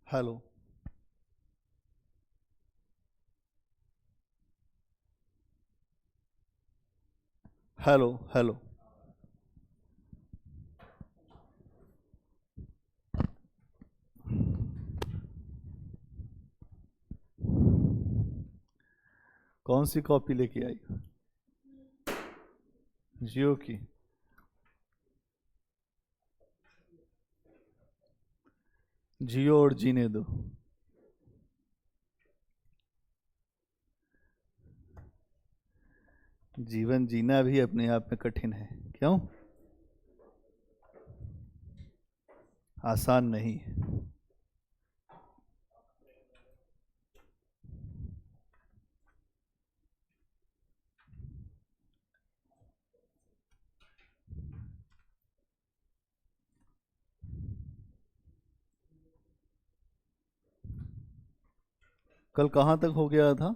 Hello. Hello. Hello. कौन सी copy लेके आई? जियो की? जियो और जीने दो। जीवन जीना भी अपने आप में कठिन है। क्यों? आसान नहीं है। कल कहाँ तक हो गया था?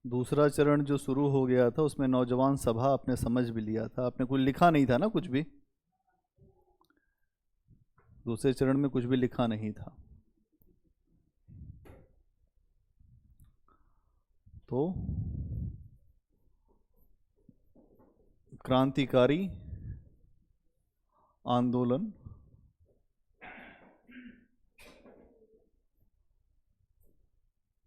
दूसरा चरण जो शुरू हो गया था उसमें नौजवान सभा आपने समझ भी लिया था, आपने कुछ लिखा नहीं था ना, कुछ भी। दूसरे चरण में कुछ भी लिखा नहीं था। तो क्रांतिकारी आंदोलन,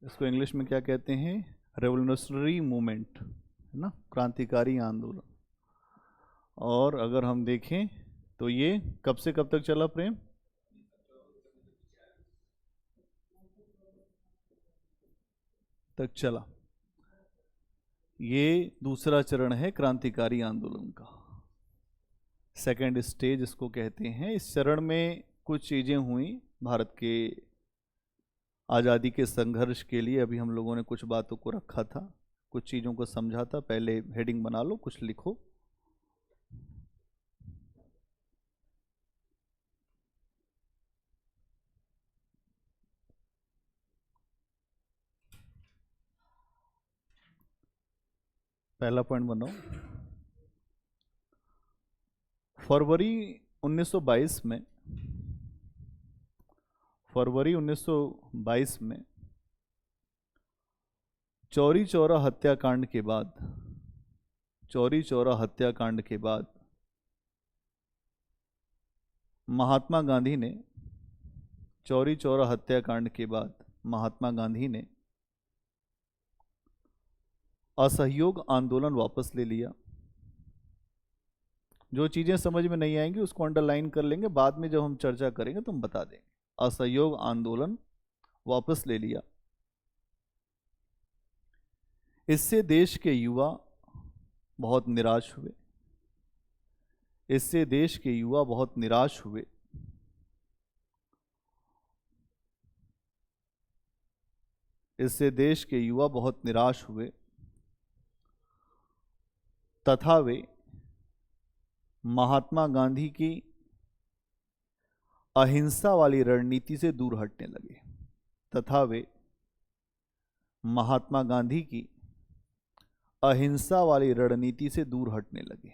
इसको इंग्लिश में क्या कहते हैं? रेवोल्यूशनरी मूवमेंट, है ना, क्रांतिकारी आंदोलन। और अगर हम देखें तो ये कब से कब तक चला प्रेम? तक चला। ये दूसरा चरण है क्रांतिकारी आंदोलन का, सेकेंड स्टेज इसको कहते हैं। इस चरण में कुछ चीज़ें हुई भारत के आज़ादी के संघर्ष के लिए। अभी हम लोगों ने कुछ बातों को रखा था, कुछ चीज़ों को समझा था। पहले हेडिंग बना लो, कुछ लिखो। पहला पॉइंट बनाओ। फरवरी 1922 में, फरवरी 1922 में चौरी चौरा हत्याकांड के बाद, चौरी चौरा हत्याकांड के बाद महात्मा गांधी ने, चौरी चौरा हत्याकांड के बाद महात्मा गांधी ने असहयोग आंदोलन वापस ले लिया। जो चीज़ें समझ में नहीं आएंगी उसको अंडरलाइन कर लेंगे, बाद में जब हम चर्चा करेंगे तो हम बता देंगे। असहयोग आंदोलन वापस ले लिया। इससे देश के युवा बहुत निराश हुए, इससे देश के युवा बहुत निराश हुए। इससे देश के युवा बहुत निराश हुए तथा वे महात्मा गांधी की अहिंसा वाली रणनीति से दूर हटने लगे, तथा वे महात्मा गांधी की अहिंसा वाली रणनीति से दूर हटने लगे।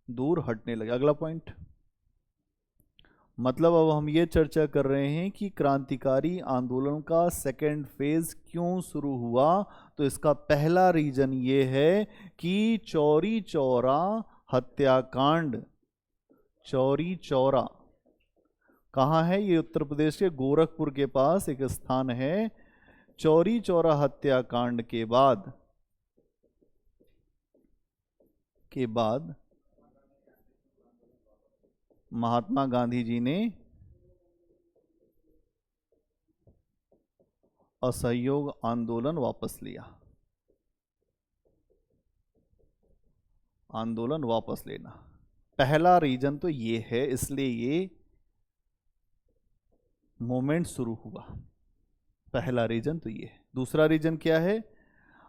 दूर हटने लगे, अगला पॉइंट। मतलब अब हम ये चर्चा कर रहे हैं कि क्रांतिकारी आंदोलन का सेकेंड फेज क्यों शुरू हुआ। तो इसका पहला रीजन ये है कि चौरी चौरा हत्याकांड, चौरी चौरा कहाँ है? ये उत्तर प्रदेश के गोरखपुर के पास एक स्थान है। चौरी चौरा हत्याकांड के बाद महात्मा गांधी जी ने असहयोग आंदोलन वापस लिया। आंदोलन वापस लेना पहला रीजन तो ये है, इसलिए ये मूवमेंट शुरू हुआ। पहला रीजन तो ये है। दूसरा रीजन क्या है?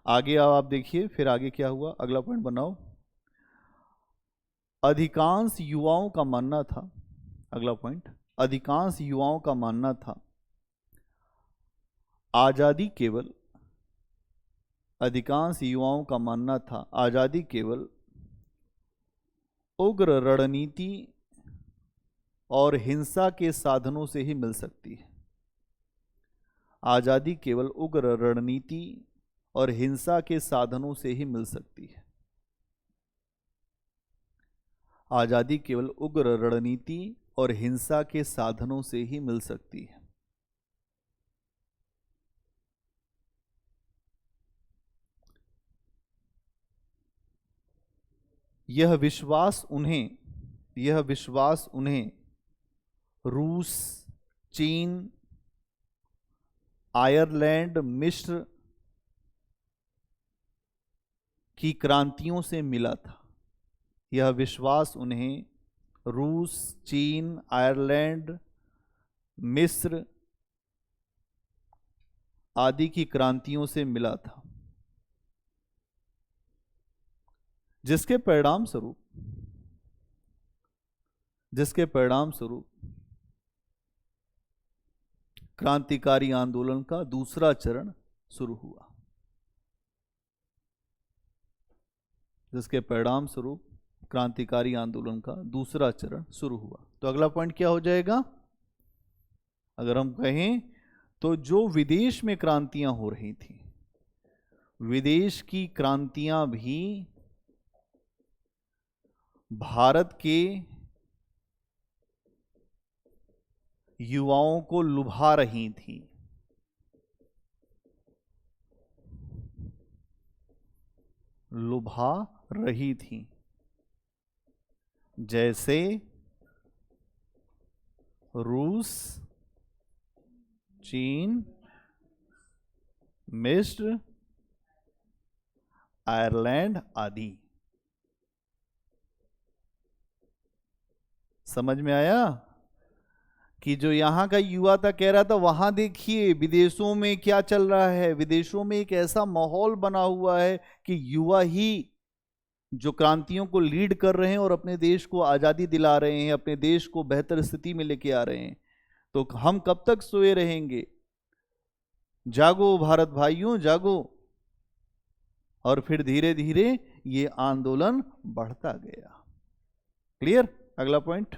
आगे आओ, आप देखिए फिर आगे क्या हुआ। अगला पॉइंट बनाओ। अधिकांश युवाओं का मानना था, अगला पॉइंट, अधिकांश युवाओं का मानना था आजादी केवल, अधिकांश युवाओं का मानना था आजादी केवल उग्र रणनीति और हिंसा के साधनों से ही मिल सकती है। आजादी केवल उग्र रणनीति और हिंसा के साधनों से ही मिल सकती है। आजादी केवल उग्र रणनीति और हिंसा के साधनों से ही मिल सकती है। यह विश्वास उन्हें रूस, चीन, आयरलैंड, मिस्र की क्रांतियों से मिला था। यह विश्वास उन्हें रूस, चीन, आयरलैंड, मिस्र आदि की क्रांतियों से मिला था, जिसके परिणाम स्वरूप क्रांतिकारी आंदोलन का दूसरा चरण शुरू हुआ। जिसके परिणाम स्वरूप क्रांतिकारी आंदोलन का दूसरा चरण शुरू हुआ। तो अगला पॉइंट क्या हो जाएगा? अगर हम कहें तो जो विदेश में क्रांतियां हो रही थी, विदेश की क्रांतियां भी भारत के युवाओं को लुभा रही थी। जैसे रूस, चीन, मिस्र, आयरलैंड आदि। समझ में आया कि जो यहां का युवा था कह रहा था वहां देखिए विदेशों में क्या चल रहा है। विदेशों में एक ऐसा माहौल बना हुआ है कि युवा ही जो क्रांतियों को लीड कर रहे हैं और अपने देश को आजादी दिला रहे हैं, अपने देश को बेहतर स्थिति में लेके आ रहे हैं। तो हम कब तक सोए रहेंगे? जागो भारत भाइयों, जागो। और फिर धीरे धीरे ये आंदोलन बढ़ता गया। क्लियर? अगला पॉइंट,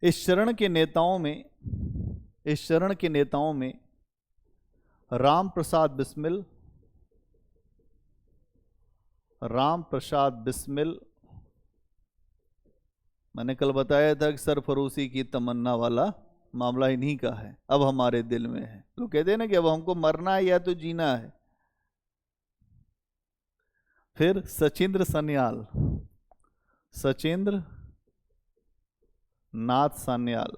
इस चरण के नेताओं में राम प्रसाद बिस्मिल, मैंने कल बताया था कि सरफरोशी की तमन्ना वाला मामला इन्हीं का है, अब हमारे दिल में है। लोग कहते हैं ना कि अब हमको मरना है या तो जीना है। फिर सचिंद्र नाथ सान्याल,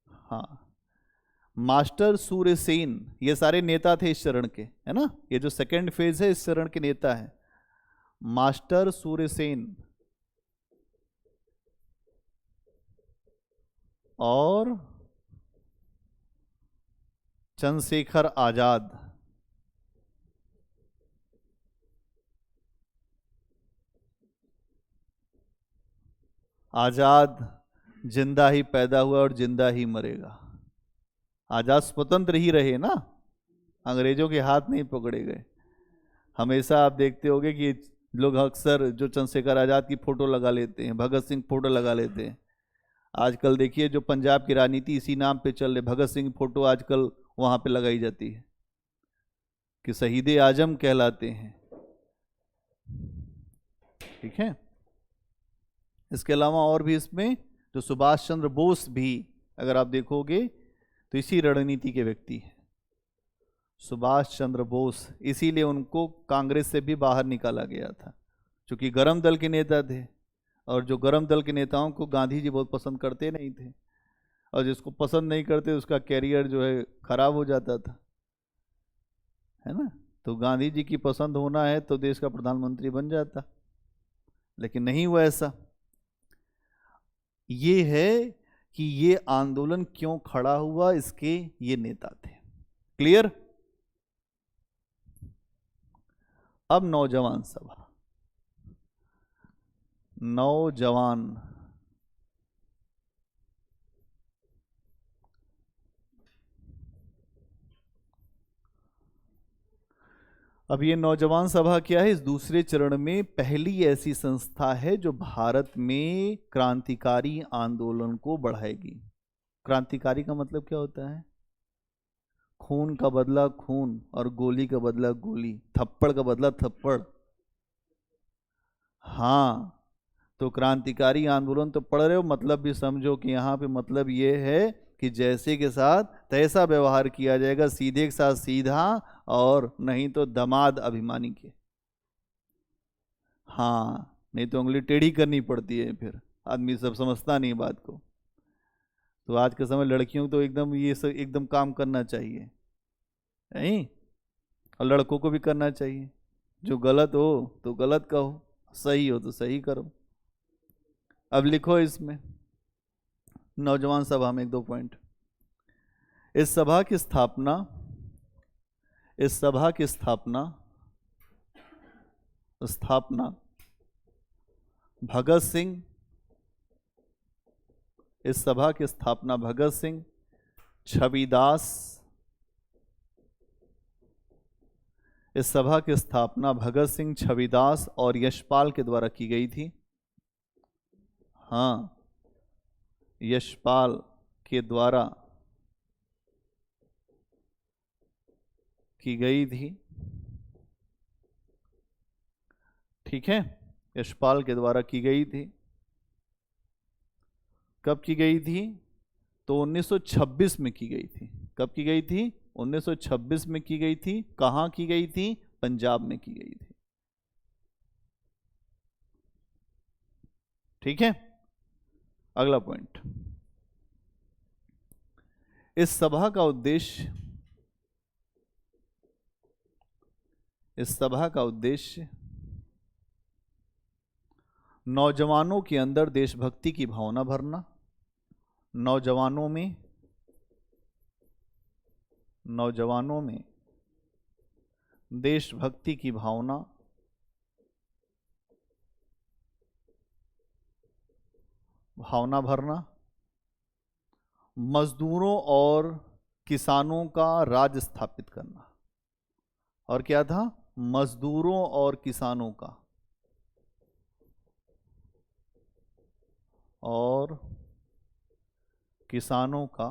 हाँ, मास्टर सूर्यसेन, ये सारे नेता थे इस चरण के, है ना। ये जो सेकंड फेज है इस चरण के नेता है मास्टर सूर्यसेन और चंद्रशेखर आजाद। आजाद जिंदा ही पैदा हुआ और जिंदा ही मरेगा। आजाद स्वतंत्र ही रहे ना, अंग्रेजों के हाथ नहीं पकड़े गए। हमेशा आप देखते होंगे कि लोग अक्सर जो चंद्रशेखर आजाद की फोटो लगा लेते हैं, भगत सिंह फोटो लगा लेते हैं। आजकल देखिए जो पंजाब की राजनीति इसी नाम पे चल रही, भगत सिंह फोटो आजकल वहां पे लगाई जाती है कि शहीद आजम कहलाते हैं। ठीक है। इसके अलावा और भी इसमें जो सुभाष चंद्र बोस भी अगर आप देखोगे तो इसी रणनीति के व्यक्ति हैं सुभाष चंद्र बोस। इसीलिए उनको कांग्रेस से भी बाहर निकाला गया था, क्योंकि गरम दल के नेता थे, और जो गरम दल के नेताओं को गांधी जी बहुत पसंद करते नहीं थे, और जिसको पसंद नहीं करते उसका कैरियर जो है खराब हो जाता था, है ना। तो गांधी जी की पसंद होना है तो देश का प्रधानमंत्री बन जाता, लेकिन नहीं हुआ ऐसा। ये है कि ये आंदोलन क्यों खड़ा हुआ, इसके ये नेता थे। क्लियर? अब नौजवान सभा, नौजवान अब ये नौजवान सभा क्या है? इस दूसरे चरण में पहली ऐसी संस्था है जो भारत में क्रांतिकारी आंदोलन को बढ़ाएगी। क्रांतिकारी का मतलब क्या होता है? खून का बदला खून और गोली का बदला गोली, थप्पड़ का बदला थप्पड़। हाँ, तो क्रांतिकारी आंदोलन तो पढ़ रहे हो, मतलब भी समझो कि यहाँ पे मतलब ये है कि जैसे के साथ तैसा व्यवहार किया जाएगा, सीधे के साथ सीधा, और नहीं तो दमाद अभिमानी के। हाँ, नहीं तो उंगली टेढ़ी करनी पड़ती है, फिर आदमी सब समझता नहीं बात को। तो आज के समय लड़कियों को तो एकदम ये सब एकदम काम करना चाहिए, नहीं? और लड़कों को भी करना चाहिए। जो गलत हो तो गलत कहो, सही हो तो सही करो। अब लिखो इसमें नौजवान सभा में एक दो पॉइंट। इस सभा की स्थापना स्थापना भगत सिंह, इस सभा की स्थापना भगत सिंह, छविदास, इस सभा की स्थापना भगत सिंह, छविदास और यशपाल के द्वारा की गई थी। हाँ, यशपाल के द्वारा की गई थी। ठीक है, यशपाल के द्वारा की गई थी। कब की गई थी? तो 1926 में की गई थी। कब की गई थी? 1926 में की गई थी। कहाँ की गई थी? पंजाब में की गई थी। ठीक है, अगला पॉइंट। इस सभा का उद्देश्य नौजवानों के अंदर देशभक्ति की भावना भरना, नौजवानों में देशभक्ति की भावना भरना, मजदूरों और किसानों का राज स्थापित करना। और क्या था? मजदूरों और किसानों का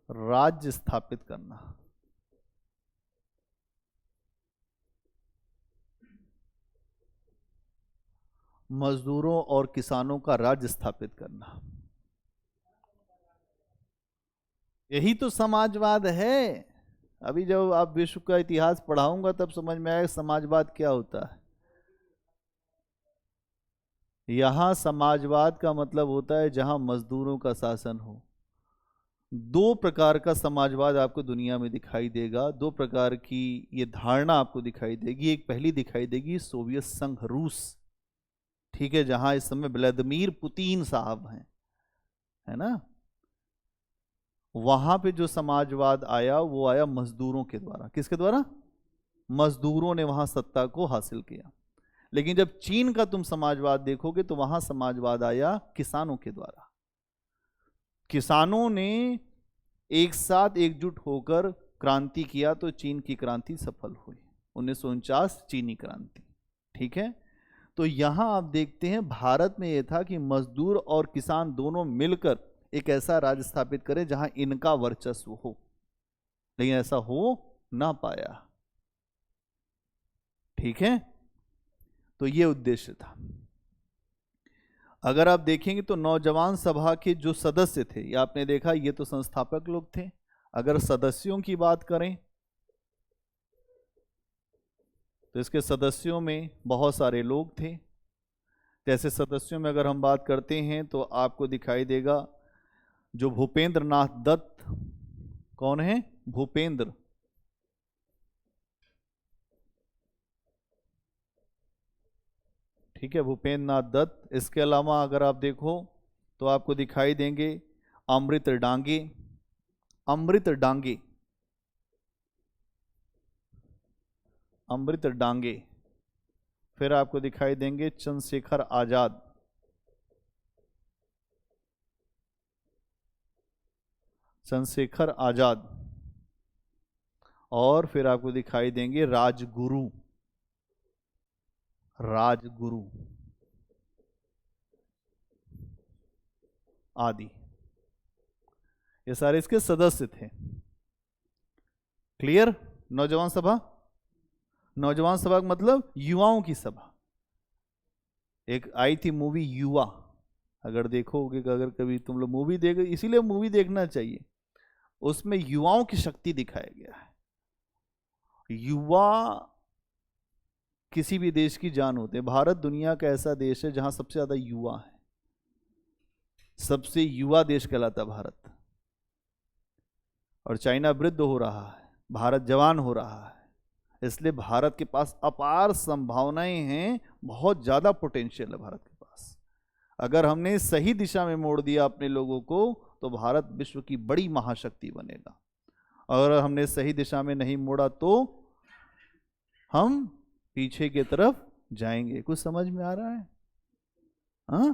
राज्य स्थापित करना। मजदूरों और किसानों का राज्य स्थापित करना, यही तो समाजवाद है। अभी जब आप विश्व का इतिहास पढ़ाऊंगा तब समझ में आएगा समाजवाद क्या होता है। यहां समाजवाद का मतलब होता है जहां मजदूरों का शासन हो। दो प्रकार का समाजवाद आपको दुनिया में दिखाई देगा, दो प्रकार की ये धारणा आपको दिखाई देगी। एक पहली दिखाई देगी सोवियत संघ, रूस, ठीक है, जहां इस समय व्लादिमीर पुतिन साहब हैं, है ना। वहां पे जो समाजवाद आया वो आया मजदूरों के द्वारा। किसके द्वारा? मजदूरों ने वहां सत्ता को हासिल किया। लेकिन जब चीन का तुम समाजवाद देखोगे तो वहां समाजवाद आया किसानों के द्वारा। किसानों ने एक साथ एकजुट होकर क्रांति किया तो चीन की क्रांति सफल हुई, 1949 चीनी क्रांति। ठीक है, तो यहां आप देखते हैं भारत में यह था कि मजदूर और किसान दोनों मिलकर एक ऐसा राज्य स्थापित करें जहां इनका वर्चस्व हो, लेकिन ऐसा हो ना पाया। ठीक है, तो यह उद्देश्य था। अगर आप देखेंगे तो नौजवान सभा के जो सदस्य थे, ये आपने देखा, ये तो संस्थापक लोग थे। अगर सदस्यों की बात करें तो इसके सदस्यों में बहुत सारे लोग थे। जैसे सदस्यों में अगर हम बात करते हैं तो आपको दिखाई देगा जो भूपेंद्र नाथ दत्त, कौन है? भूपेंद्र, ठीक है, भूपेंद्र नाथ दत्त। इसके अलावा अगर आप देखो तो आपको दिखाई देंगे अमृत डांगे, अमृत डांगे, अमृत डांगे। फिर आपको दिखाई देंगे चंद्रशेखर आजाद, चंद्रशेखर आजाद। और फिर आपको दिखाई देंगे राजगुरु, राजगुरु आदि, ये सारे इसके सदस्य थे। क्लियर? नौजवान सभा, नौजवान सभा का मतलब युवाओं की सभा। एक आई थी मूवी युवा, अगर देखोगे, अगर कभी तुम लोग मूवी देख, इसीलिए मूवी देखना चाहिए, उसमें युवाओं की शक्ति दिखाया गया है। युवा किसी भी देश की जान होते हैं। भारत दुनिया का ऐसा देश है जहां सबसे ज्यादा युवा है, सबसे युवा देश कहलाता भारत। और चाइना वृद्ध हो रहा है, भारत जवान हो रहा है, इसलिए भारत के पास अपार संभावनाएं हैं, बहुत ज्यादा पोटेंशियल है भारत के पास। अगर हमने सही दिशा में मोड़ दिया अपने लोगों को तो भारत विश्व की बड़ी महाशक्ति बनेगा। अगर हमने सही दिशा में नहीं मोड़ा तो हम पीछे की तरफ जाएंगे। कुछ समझ में आ रहा है? हाँ?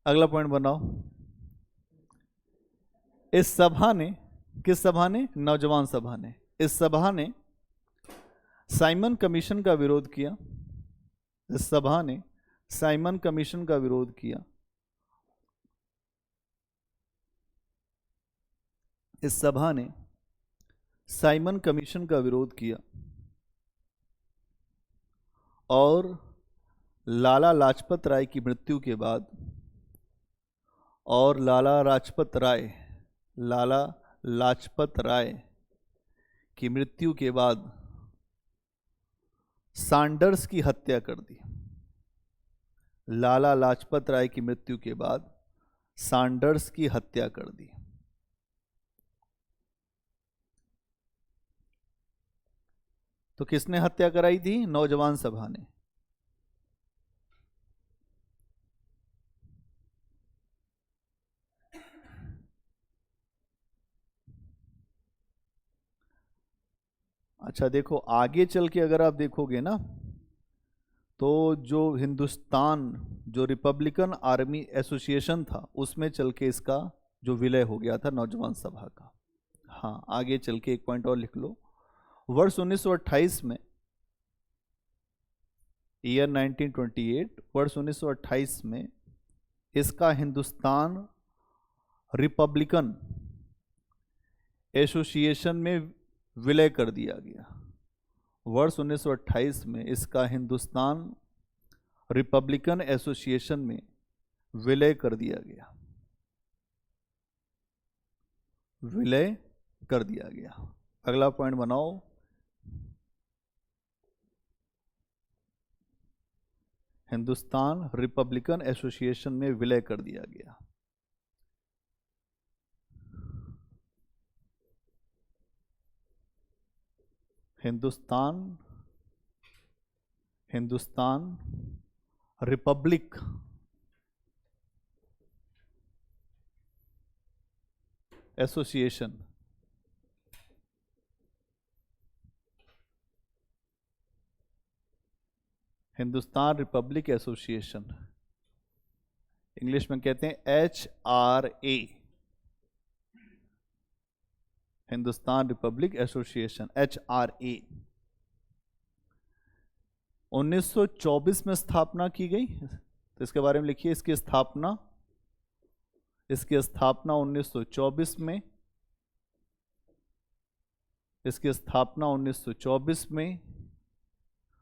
अगला पॉइंट बनाओ। इस सभा ने, किस सभा ने? नौजवान सभा ने। इस सभा ने साइमन कमीशन का विरोध किया। इस सभा ने साइमन कमीशन का विरोध किया। इस सभा ने साइमन कमीशन का विरोध किया और लाला लाजपत राय की मृत्यु के बाद, और लाला लाजपत राय की मृत्यु के बाद सैंडर्स की हत्या कर दी। लाला लाजपत राय की मृत्यु के बाद सैंडर्स की हत्या कर दी। तो किसने हत्या कराई थी? नौजवान सभा ने। अच्छा देखो, आगे चल के अगर आप देखोगे ना, तो जो हिंदुस्तान, जो रिपब्लिकन आर्मी एसोसिएशन था, उसमें चल के इसका जो विलय हो गया था नौजवान सभा का। हाँ, आगे चल के एक पॉइंट और लिख लो। वर्ष 1928 में, ईयर 1928, वर्ष 1928 में इसका हिंदुस्तान रिपब्लिकन एसोसिएशन में विलय कर दिया गया। वर्ष 1928 में इसका हिंदुस्तान रिपब्लिकन एसोसिएशन में विलय कर दिया गया, विलय कर दिया गया। अगला पॉइंट बनाओ। हिंदुस्तान रिपब्लिकन एसोसिएशन में विलय कर दिया गया। Hindustan Republic association, Hindustan Republic association, English में कहते हैं HRA, Hindustan Republic association, HRA, 1924 में स्थापना की गई। तो इसके बारे में लिखिए, इसकी स्थापना 1924 में, इसकी स्थापना 1924 में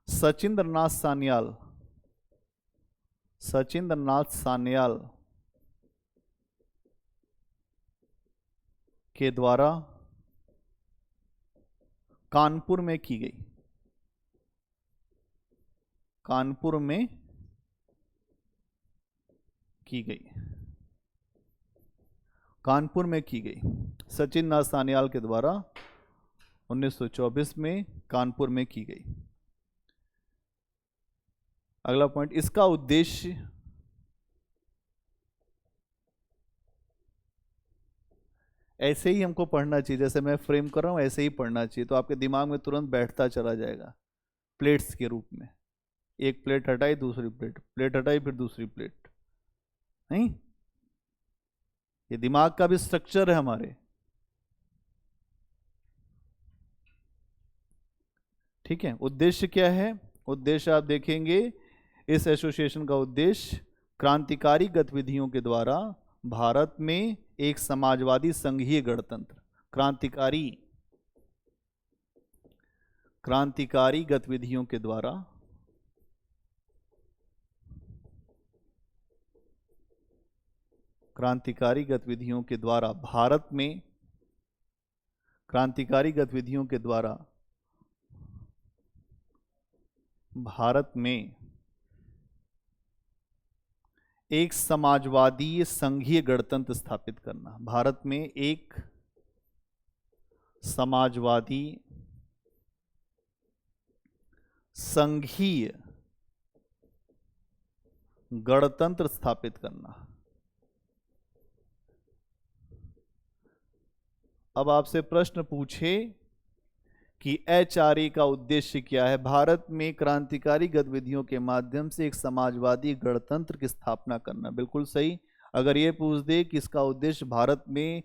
सचिंद्र नाथ सान्याल के द्वारा कानपुर में की गई। कानपुर में की गई, कानपुर में की गई, सचिंद्र नाथ सान्याल के द्वारा 1924 में कानपुर में की गई। अगला पॉइंट, इसका उद्देश्य ऐसे ही हमको पढ़ना चाहिए, जैसे मैं फ्रेम कर रहा हूं ऐसे ही पढ़ना चाहिए, तो आपके दिमाग में तुरंत बैठता चला जाएगा। प्लेट्स के रूप में, एक प्लेट हटाई, दूसरी प्लेट, प्लेट हटाई, फिर दूसरी प्लेट, नहीं? ये दिमाग का भी स्ट्रक्चर है हमारे। ठीक है, उद्देश्य क्या है? उद्देश्य आप देखेंगे, इस एसोसिएशन का उद्देश्य क्रांतिकारी गतिविधियों के द्वारा भारत में एक समाजवादी संघीय गणतंत्र, क्रांतिकारी गतिविधियों के द्वारा भारत में एक समाजवादी संघीय गणतंत्र स्थापित करना। भारत में एक समाजवादी संघीय गणतंत्र स्थापित करना। अब आपसे प्रश्न पूछे कि एचआरए का उद्देश्य क्या है? भारत में क्रांतिकारी गतिविधियों के माध्यम से एक समाजवादी गणतंत्र की स्थापना करना। बिल्कुल सही। अगर ये पूछ दे कि इसका उद्देश्य भारत में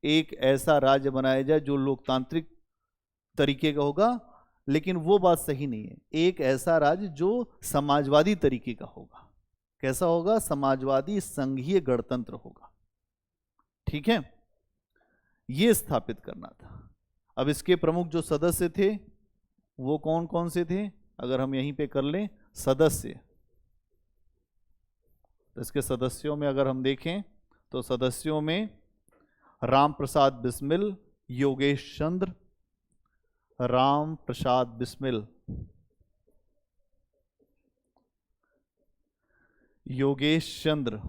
एक ऐसा राज्य बनाया जाए जो लोकतांत्रिक तरीके का होगा, लेकिन वो बात सही नहीं है। एक ऐसा राज्य जो समाजवादी तरीके का होगा। कैसा होगा? समाजवादी संघीय गणतंत्र होगा। ठीक है, ये स्थापित करना था। अब इसके प्रमुख जो सदस्य थे वो कौन कौन से थे? अगर हम यहीं पे कर लें सदस्य, तो इसके सदस्यों में अगर हम देखें तो सदस्यों में राम प्रसाद बिस्मिल, योगेश चंद्र, राम प्रसाद बिस्मिल, योगेश चंद्र,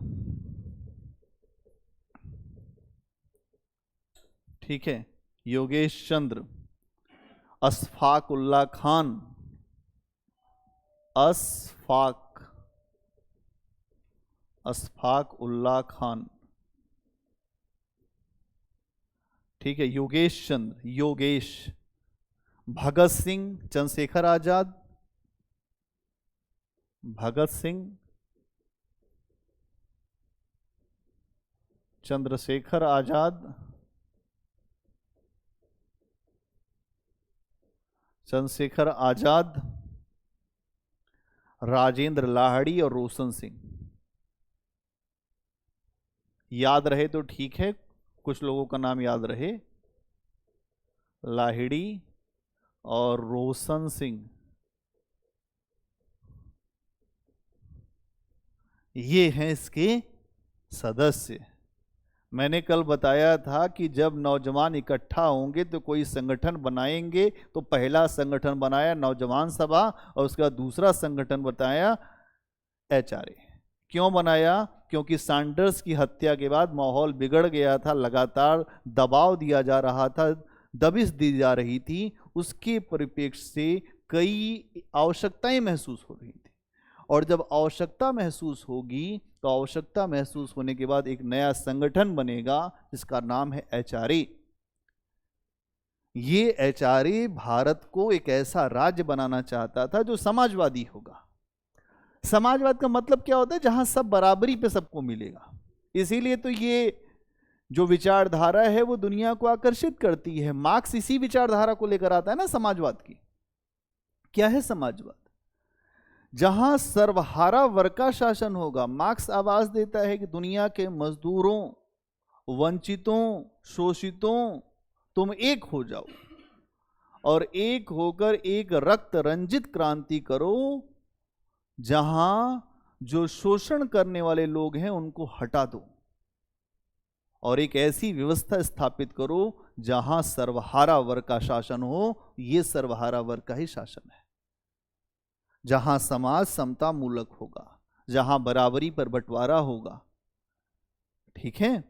ठीक है, योगेश चंद्र, अशफाक उल्ला खान, अशफाक उल्ला खान, ठीक है, योगेश चंद्र, योगेश, भगत सिंह, चंद्रशेखर आजाद, भगत सिंह, चंद्रशेखर आजाद, चंद्रशेखर आजाद, राजेंद्र लाहिड़ी और रोशन सिंह। याद रहे तो ठीक है, कुछ लोगों का नाम याद रहे, लाहिड़ी और रोशन सिंह, ये हैं इसके सदस्य। मैंने कल बताया था कि जब नौजवान इकट्ठा होंगे तो कोई संगठन बनाएंगे, तो पहला संगठन बनाया नौजवान सभा और उसका दूसरा संगठन बताया एचआरए। क्यों बनाया? क्योंकि सैंडर्स की हत्या के बाद माहौल बिगड़ गया था, लगातार दबाव दिया जा रहा था, दबिश दी जा रही थी। उसके परिप्रेक्ष्य से कई आवश्यकताएं महसूस हो रही थी, और जब आवश्यकता महसूस होगी तो आवश्यकता महसूस होने के बाद एक नया संगठन बनेगा जिसका नाम है एचआरए। ये एचआरए भारत को एक ऐसा राज्य बनाना चाहता था जो समाजवादी होगा। समाजवाद का मतलब क्या होता है? जहां सब बराबरी पे सबको मिलेगा। इसीलिए तो ये जो विचारधारा है वो दुनिया को आकर्षित करती है। मार्क्स इसी विचारधारा को लेकर आता है ना, समाजवाद की। क्या है समाजवाद? जहां सर्वहारा वर्ग का शासन होगा। मार्क्स आवाज देता है कि दुनिया के मजदूरों, वंचितों, शोषितों, तुम एक हो जाओ और एक होकर एक रक्त रंजित क्रांति करो, जहां जो शोषण करने वाले लोग हैं उनको हटा दो और एक ऐसी व्यवस्था स्थापित करो जहां सर्वहारा वर्ग का शासन हो। ये सर्वहारा वर्ग का ही शासन है, जहां समाज समता मूलक होगा, जहां बराबरी पर बंटवारा होगा। ठीक है,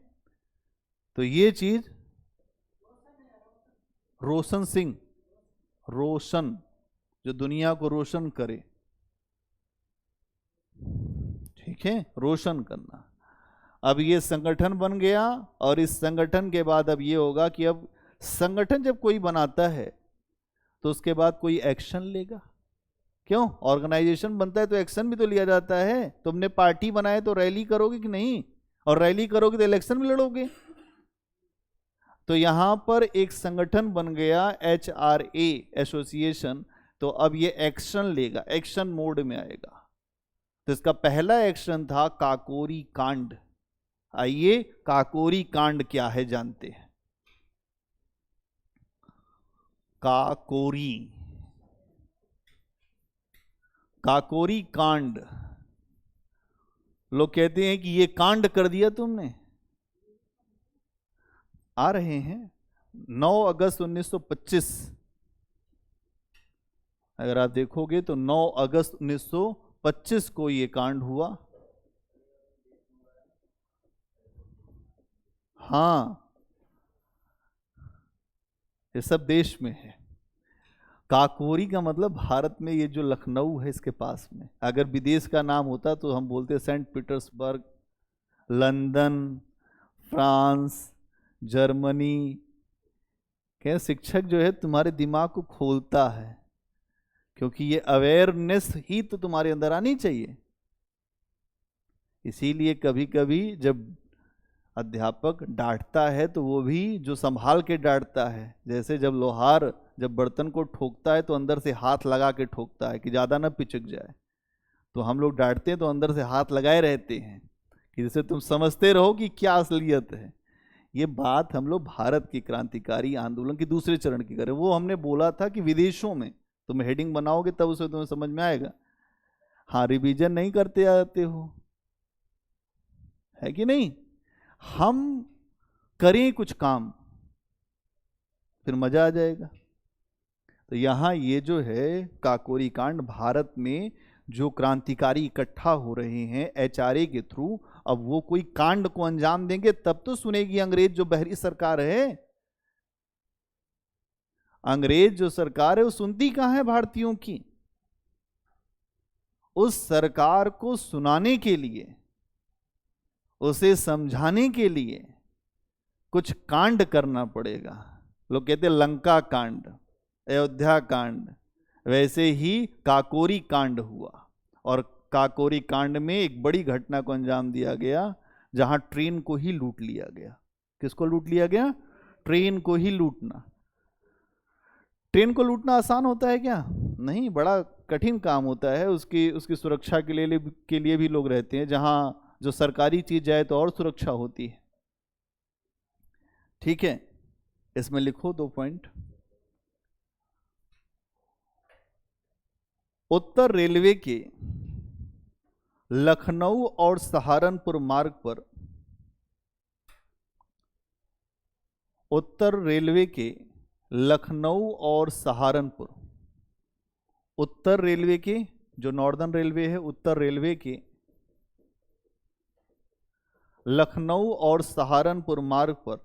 तो ये चीज रोशन सिंह, रोशन, जो दुनिया को रोशन करे। ठीक है, रोशन करना। अब ये संगठन बन गया और इस संगठन के बाद अब ये होगा कि अब संगठन जब कोई बनाता है तो उसके बाद कोई एक्शन लेगा। क्यों? ऑर्गेनाइजेशन बनता है तो एक्शन भी तो लिया जाता है। तुमने पार्टी बनाए तो रैली करोगे कि नहीं? और रैली करोगे तो इलेक्शन में लड़ोगे। तो यहां पर एक संगठन बन गया HRA एसोसिएशन, तो अब ये एक्शन लेगा, एक्शन मोड में आएगा। तो इसका पहला एक्शन था काकोरी कांड। आइए काकोरी कांड क्या है जानते हैं। काकोरी, काकोरी कांड, लोग कहते हैं कि ये कांड कर दिया तुमने। आ रहे हैं 9 अगस्त 1925, अगर आप देखोगे तो 9 अगस्त 1925 को ये कांड हुआ। हाँ, ये सब देश में है। काकोरी का मतलब भारत में ये जो लखनऊ है इसके पास में। अगर विदेश का नाम होता तो हम बोलते saint Petersburg, London, France, Germany. क्या शिक्षक जो है तुम्हारे दिमाग को खोलता है, क्योंकि ये अवेयरनेस ही तो तुम्हारे अंदर आनी चाहिए। इसीलिए कभी कभी जब अध्यापक डांटता है तो वो भी जो संभाल के डांटता है। जैसे जब लोहार जब बर्तन को ठोकता है तो अंदर से हाथ लगा के ठोकता है कि ज़्यादा ना पिचक जाए। तो हम लोग डांटते हैं तो अंदर से हाथ लगाए रहते हैं कि जैसे तुम समझते रहो कि क्या असलियत है। ये बात हम लोग भारत की क्रांतिकारी आंदोलन की दूसरे चरण की करें। वो हमने बोला था कि विदेशों में तुम हेडिंग बनाओगे तब उसे तुम्हें समझ में आएगा। हाँ, रिवीजन नहीं करते आते हो, है कि नहीं। हम करें कुछ काम, फिर मजा आ जाएगा। तो यहां ये जो है काकोरी कांड, भारत में जो क्रांतिकारी इकट्ठा हो रहे हैं HRA के थ्रू, अब वो कोई कांड को अंजाम देंगे तब तो सुनेगी अंग्रेज जो बहरी सरकार है। अंग्रेज जो सरकार है वो सुनती कहां है भारतीयों की। उस सरकार को सुनाने के लिए, उसे समझाने के लिए कुछ कांड करना पड़ेगा। लोग कहते हैं लंका कांड, अयोध्या कांड, वैसे ही काकोरी कांड हुआ। और काकोरी कांड में एक बड़ी घटना को अंजाम दिया गया, जहां ट्रेन को ही लूट लिया गया। किसको लूट लिया गया? ट्रेन को ही लूटना। ट्रेन को लूटना आसान होता है क्या? नहीं, बड़ा कठिन काम होता है। उसकी सुरक्षा के लिए भी लोग रहते हैं। जहां जो सरकारी चीज जाए तो और सुरक्षा होती है। ठीक है, इसमें लिखो 2 पॉइंट। उत्तर रेलवे के लखनऊ और सहारनपुर मार्ग पर, उत्तर रेलवे के लखनऊ और सहारनपुर, उत्तर रेलवे के जो नॉर्दर्न रेलवे है, उत्तर रेलवे के लखनऊ और सहारनपुर मार्ग पर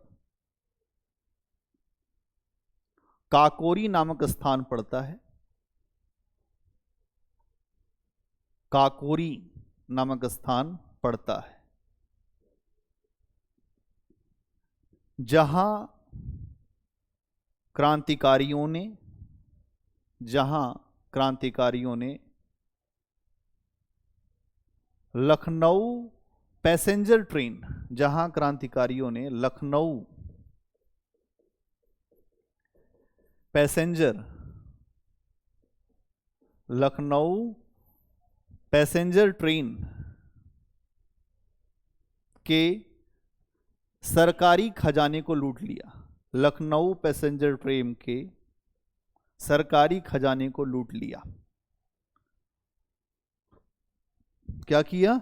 काकोरी नामक स्थान पड़ता है। काकोरी नामक स्थान पड़ता है, जहां क्रांतिकारियों ने लखनऊ पैसेंजर ट्रेन, जहां क्रांतिकारियों ने लखनऊ पैसेंजर ट्रेन के सरकारी खजाने को लूट लिया। लखनऊ पैसेंजर ट्रेन के सरकारी खजाने को लूट लिया। क्या किया?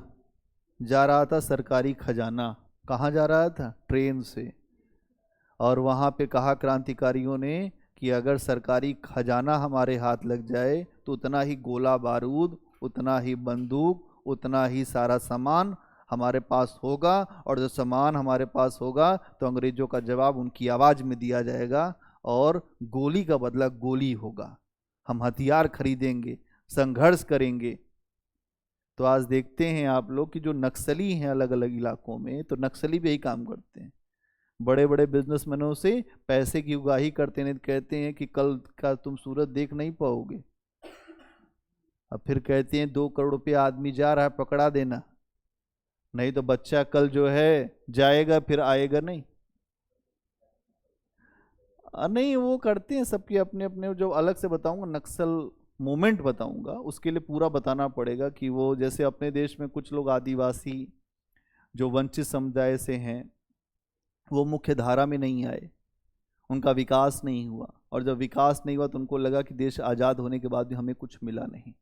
जा रहा था सरकारी खजाना, कहाँ जा रहा था? ट्रेन से। और वहां पे कहा क्रांतिकारियों ने कि अगर सरकारी खजाना हमारे हाथ लग जाए तो उतना ही गोला बारूद, उतना ही बंदूक, उतना ही सारा सामान हमारे पास होगा। और जो सामान हमारे पास होगा तो अंग्रेजों का जवाब उनकी आवाज़ में दिया जाएगा और गोली का बदला गोली होगा। हम हथियार खरीदेंगे, संघर्ष करेंगे। तो आज देखते हैं आप लोग कि जो नक्सली हैं अलग अलग इलाकों में, तो नक्सली भी यही काम करते हैं। बड़े बड़े बिजनेसमैनों से पैसे की उगाही करते हैं, कहते हैं कि कल का तुम सूरत देख नहीं पाओगे। अब फिर कहते हैं 2 करोड़ रुपया आदमी जा रहा है, पकड़ा देना। नहीं तो बच्चा कल जो है जाएगा फिर आएगा नहीं। नहीं वो करते हैं सबके अपने अपने, जो अलग से बताऊंगा नक्सल मूवमेंट बताऊंगा, उसके लिए पूरा बताना पड़ेगा कि वो जैसे अपने देश में कुछ लोग आदिवासी जो वंचित समुदाय से हैं वो मुख्य धारा में नहीं आए, उनका विकास नहीं हुआ, और जब विकास नहीं हुआ तो उनको लगा कि देश आज़ाद होने के बाद भी हमें कुछ मिला नहीं,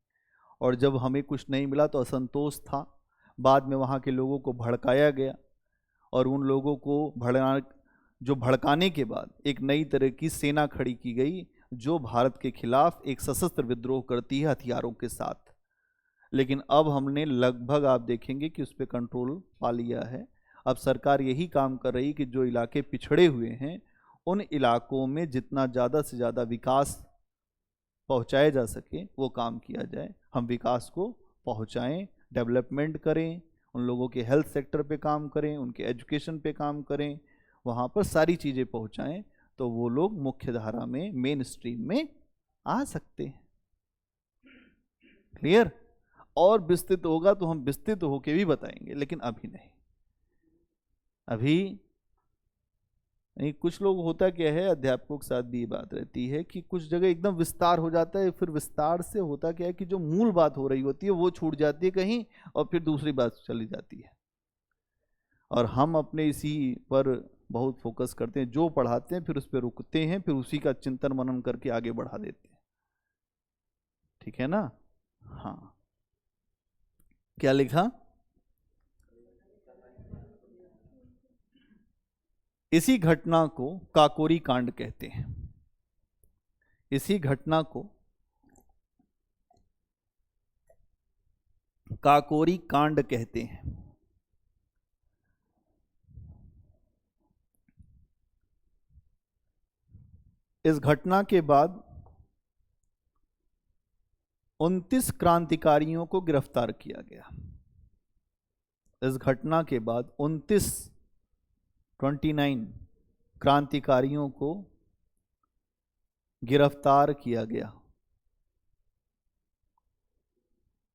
और जब हमें कुछ नहीं मिला तो असंतोष था। बाद में वहाँ के लोगों को भड़काया गया और उन लोगों को भड़काने के बाद एक नई तरह की सेना खड़ी की गई जो भारत के खिलाफ एक सशस्त्र विद्रोह करती है हथियारों के साथ। लेकिन अब हमने लगभग आप देखेंगे कि उस पर कंट्रोल पा लिया है। अब सरकार यही काम कर रही कि जो इलाके पिछड़े हुए हैं उन इलाकों में जितना ज़्यादा से ज़्यादा विकास पहुंचाया जा सके वो काम किया जाए। हम विकास को पहुंचाएं, डेवलपमेंट करें, उन लोगों के हेल्थ सेक्टर पे काम करें, उनके एजुकेशन पे काम करें, वहाँ पर सारी चीज़ें पहुँचाएं तो वो लोग मुख्य धारा में मेन स्ट्रीम में आ सकते हैं। क्लियर? और विस्तृत होगा तो हम विस्तृत होके भी बताएंगे, लेकिन अभी नहीं, अभी नहीं। कुछ लोग होता क्या है, अध्यापकों के साथ भी ये बात रहती है कि कुछ जगह एकदम विस्तार हो जाता है, फिर विस्तार से होता क्या है कि जो मूल बात हो रही होती है वो छूट जाती है कहीं और फिर दूसरी बात चली जाती है। और हम अपने इसी पर बहुत फोकस करते हैं, जो पढ़ाते हैं फिर उस पर रुकते हैं, फिर उसी का चिंतन मनन करके आगे बढ़ा देते हैं। ठीक है ना? हाँ, क्या लिखा? इसी घटना को काकोरी कांड कहते हैं। इसी घटना को काकोरी कांड कहते हैं। इस घटना के बाद 29 क्रांतिकारियों को गिरफ्तार किया गया। इस घटना के बाद 29 क्रांतिकारियों को गिरफ्तार किया गया।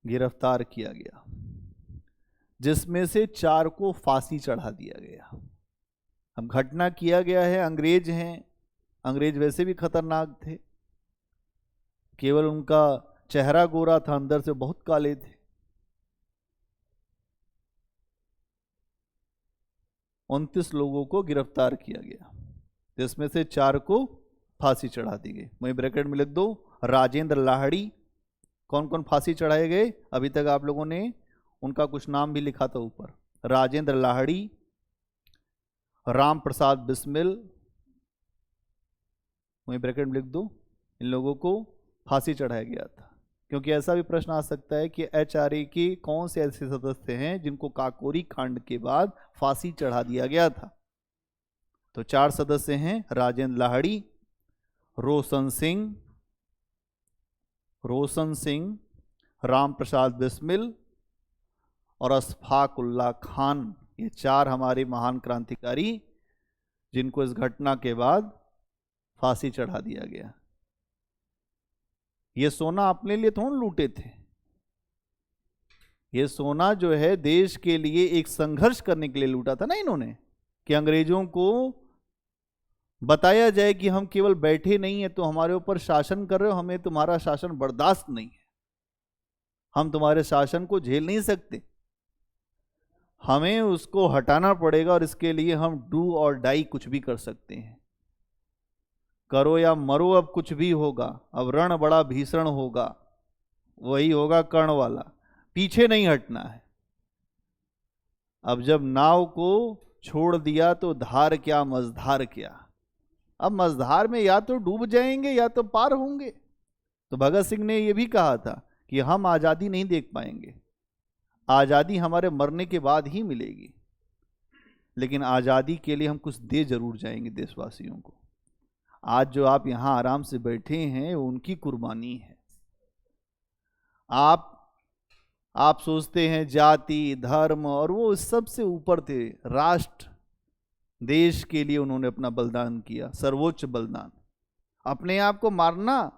गिरफ्तार किया गया, जिसमें से 4 को फांसी चढ़ा दिया गया। अब घटना किया गया है, अंग्रेज हैं, अंग्रेज वैसे भी खतरनाक थे, केवल उनका चेहरा गोरा था, अंदर से बहुत काले थे। 29 लोगों को गिरफ्तार किया गया, जिसमें से 4 को फांसी चढ़ा दी गई। वहीं ब्रैकेट में लिख दो राजेंद्र लाहिड़ी। कौन कौन फांसी चढ़ाए गए? अभी तक आप लोगों ने उनका कुछ नाम भी लिखा था ऊपर। राजेंद्र लाहिड़ी, राम प्रसाद बिस्मिल, वहीं ब्रैकेट में लिख दो, इन लोगों को फांसी चढ़ाया गया था। क्योंकि ऐसा भी प्रश्न आ सकता है कि HRA के कौन से ऐसे सदस्य हैं जिनको काकोरी कांड के बाद फांसी चढ़ा दिया गया था? तो 4 सदस्य हैं, राजेंद्र लाहिड़ी, रोशन सिंह, राम प्रसाद बिस्मिल और अशफाक उल्लाह खान। ये 4 हमारे महान क्रांतिकारी जिनको इस घटना के बाद फांसी चढ़ा दिया गया। ये सोना अपने लिए थोड़ा लूटे थे, ये सोना जो है देश के लिए एक संघर्ष करने के लिए लूटा था ना इन्होंने, कि अंग्रेजों को बताया जाए कि हम केवल बैठे नहीं है तो हमारे ऊपर शासन कर रहे हो, हमें तुम्हारा शासन बर्दाश्त नहीं है, हम तुम्हारे शासन को झेल नहीं सकते, हमें उसको हटाना पड़ेगा और इसके लिए हम डू और डाई कुछ भी कर सकते हैं। करो या मरो, अब कुछ भी होगा, अब रण बड़ा भीषण होगा, वही होगा कर्ण वाला, पीछे नहीं हटना है। अब जब नाव को छोड़ दिया तो धार क्या मझधार क्या, अब मझधार में या तो डूब जाएंगे या तो पार होंगे। तो भगत सिंह ने यह भी कहा था कि हम आज़ादी नहीं देख पाएंगे, आज़ादी हमारे मरने के बाद ही मिलेगी, लेकिन आज़ादी के लिए हम कुछ दे जरूर जाएंगे देशवासियों को। आज जो आप यहां आराम से बैठे हैं उनकी कुर्बानी है। आप सोचते हैं जाति धर्म और वो सब से ऊपर थे, राष्ट्र देश के लिए उन्होंने अपना बलिदान किया, सर्वोच्च बलिदान। अपने आप को मारना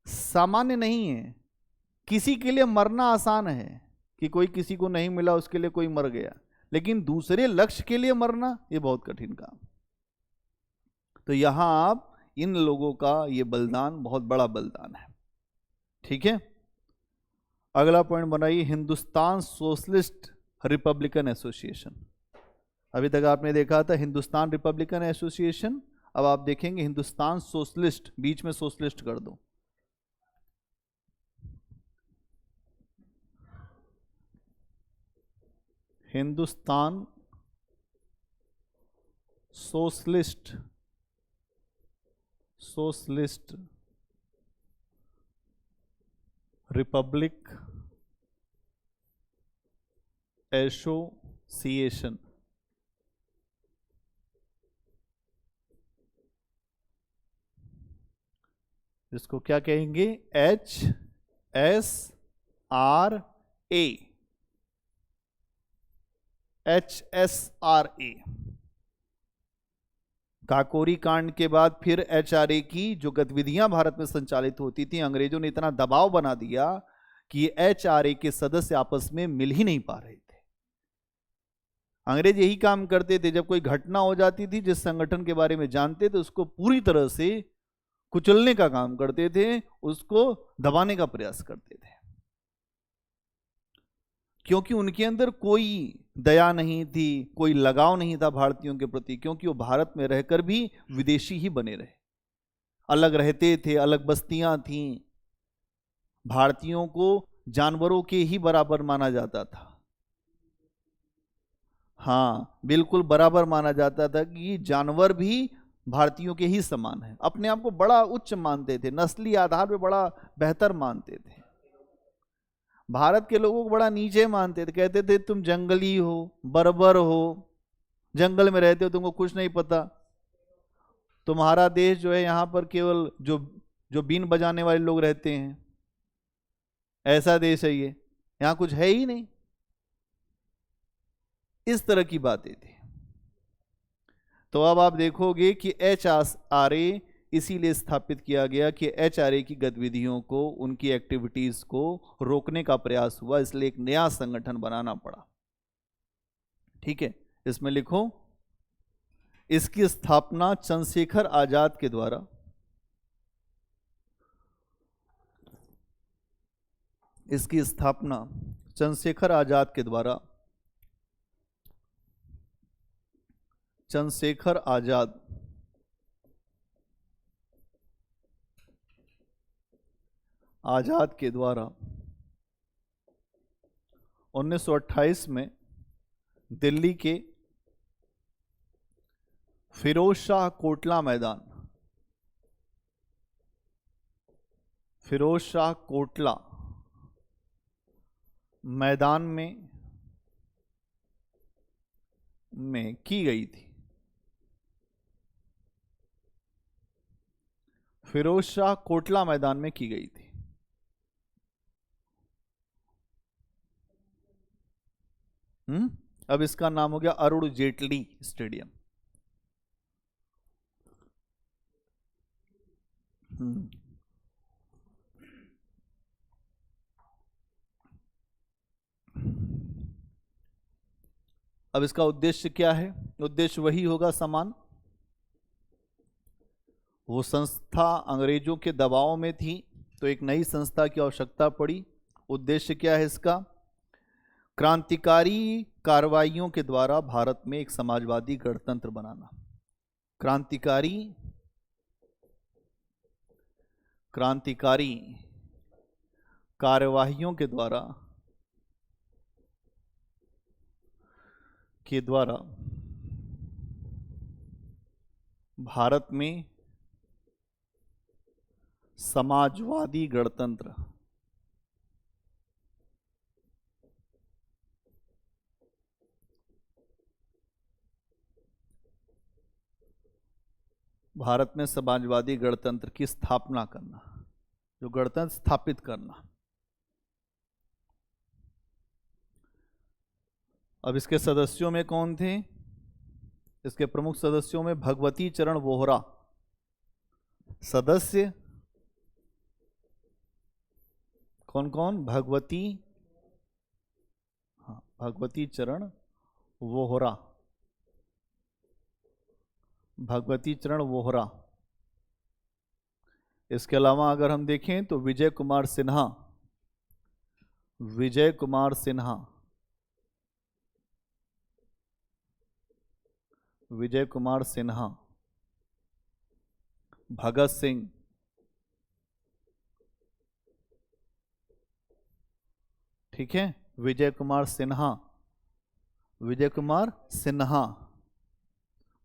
सामान्य नहीं है, किसी के लिए मरना आसान है, कि कोई किसी को नहीं मिला उसके लिए कोई मर गया, लेकिन दूसरे लक्ष्य के लिए मरना ये बहुत कठिन काम। तो यहां आप इन लोगों का ये बलिदान बहुत बड़ा बलिदान है। ठीक है, अगला पॉइंट बनाइए, हिंदुस्तान सोशलिस्ट रिपब्लिकन एसोसिएशन। अभी तक आपने देखा था हिंदुस्तान रिपब्लिकन एसोसिएशन, अब आप देखेंगे हिंदुस्तान सोशलिस्ट, बीच में सोशलिस्ट कर दो। Hindustan socialist Republic association. जिसको क्या कहेंगे, HSRA, HSRA। काकोरी कांड के बाद फिर HRA की जो गतिविधियां भारत में संचालित होती थी, अंग्रेजों ने इतना दबाव बना दिया कि HRA के सदस्य आपस में मिल ही नहीं पा रहे थे। अंग्रेज यही काम करते थे, जब कोई घटना हो जाती थी, जिस संगठन के बारे में जानते थे उसको पूरी तरह से कुचलने का काम करते थे, उसको दबाने का प्रयास करते थे, क्योंकि उनके अंदर कोई दया नहीं थी, कोई लगाव नहीं था भारतीयों के प्रति, क्योंकि वो भारत में रहकर भी विदेशी ही बने रहे, अलग रहते थे, अलग बस्तियां थीं। भारतीयों को जानवरों के ही बराबर माना जाता था। हाँ, बिल्कुल बराबर माना जाता था कि जानवर भी भारतीयों के ही समान है। अपने आप को बड़ा उच्च मानते थे, नस्ली आधार पर बड़ा बेहतर मानते थे। भारत के लोगों को बड़ा नीचे मानते थे, कहते थे तुम जंगली हो, बर्बर हो, जंगल में रहते हो, तुमको कुछ नहीं पता, तुम्हारा देश जो है यहाँ पर केवल जो बीन बजाने वाले लोग रहते हैं, ऐसा देश है ये, यहाँ कुछ है ही नहीं। इस तरह की बातें थी। तो अब आप देखोगे कि HRA इसीलिए स्थापित किया गया कि HRA की गतिविधियों को, उनकी एक्टिविटीज को रोकने का प्रयास हुआ, इसलिए एक नया संगठन बनाना पड़ा। ठीक है, इसमें लिखो, इसकी स्थापना चंद्रशेखर आजाद के द्वारा चंद्रशेखर आजाद के द्वारा 1928 में दिल्ली के फिरोज शाह कोटला मैदान में की गई थी। फिरोज शाह कोटला मैदान में की गई थी। अब इसका नाम हो गया अरुण जेटली स्टेडियम। अब इसका उद्देश्य क्या है? उद्देश्य वही होगा समान। वो संस्था अंग्रेजों के दबाव में थी, तो एक नई संस्था की आवश्यकता पड़ी। उद्देश्य क्या है इसका? क्रांतिकारी कार्रवाइयों के द्वारा भारत में एक समाजवादी गणतंत्र बनाना। क्रांतिकारी कार्यवाहियों के द्वारा भारत में समाजवादी गणतंत्र, भारत में समाजवादी गणतंत्र की स्थापना करना, जो गणतंत्र स्थापित करना। अब इसके सदस्यों में कौन थे? इसके प्रमुख सदस्यों में भगवती चरण वोहरा सदस्य। कौन कौन? भगवती भगवती चरण वोहरा, भगवती चरण वोहरा। इसके अलावा अगर हम देखें तो विजय कुमार सिन्हा, विजय कुमार सिन्हा, विजय कुमार सिन्हा, भगत सिंह, ठीक है, विजय कुमार सिन्हा, विजय कुमार सिन्हा,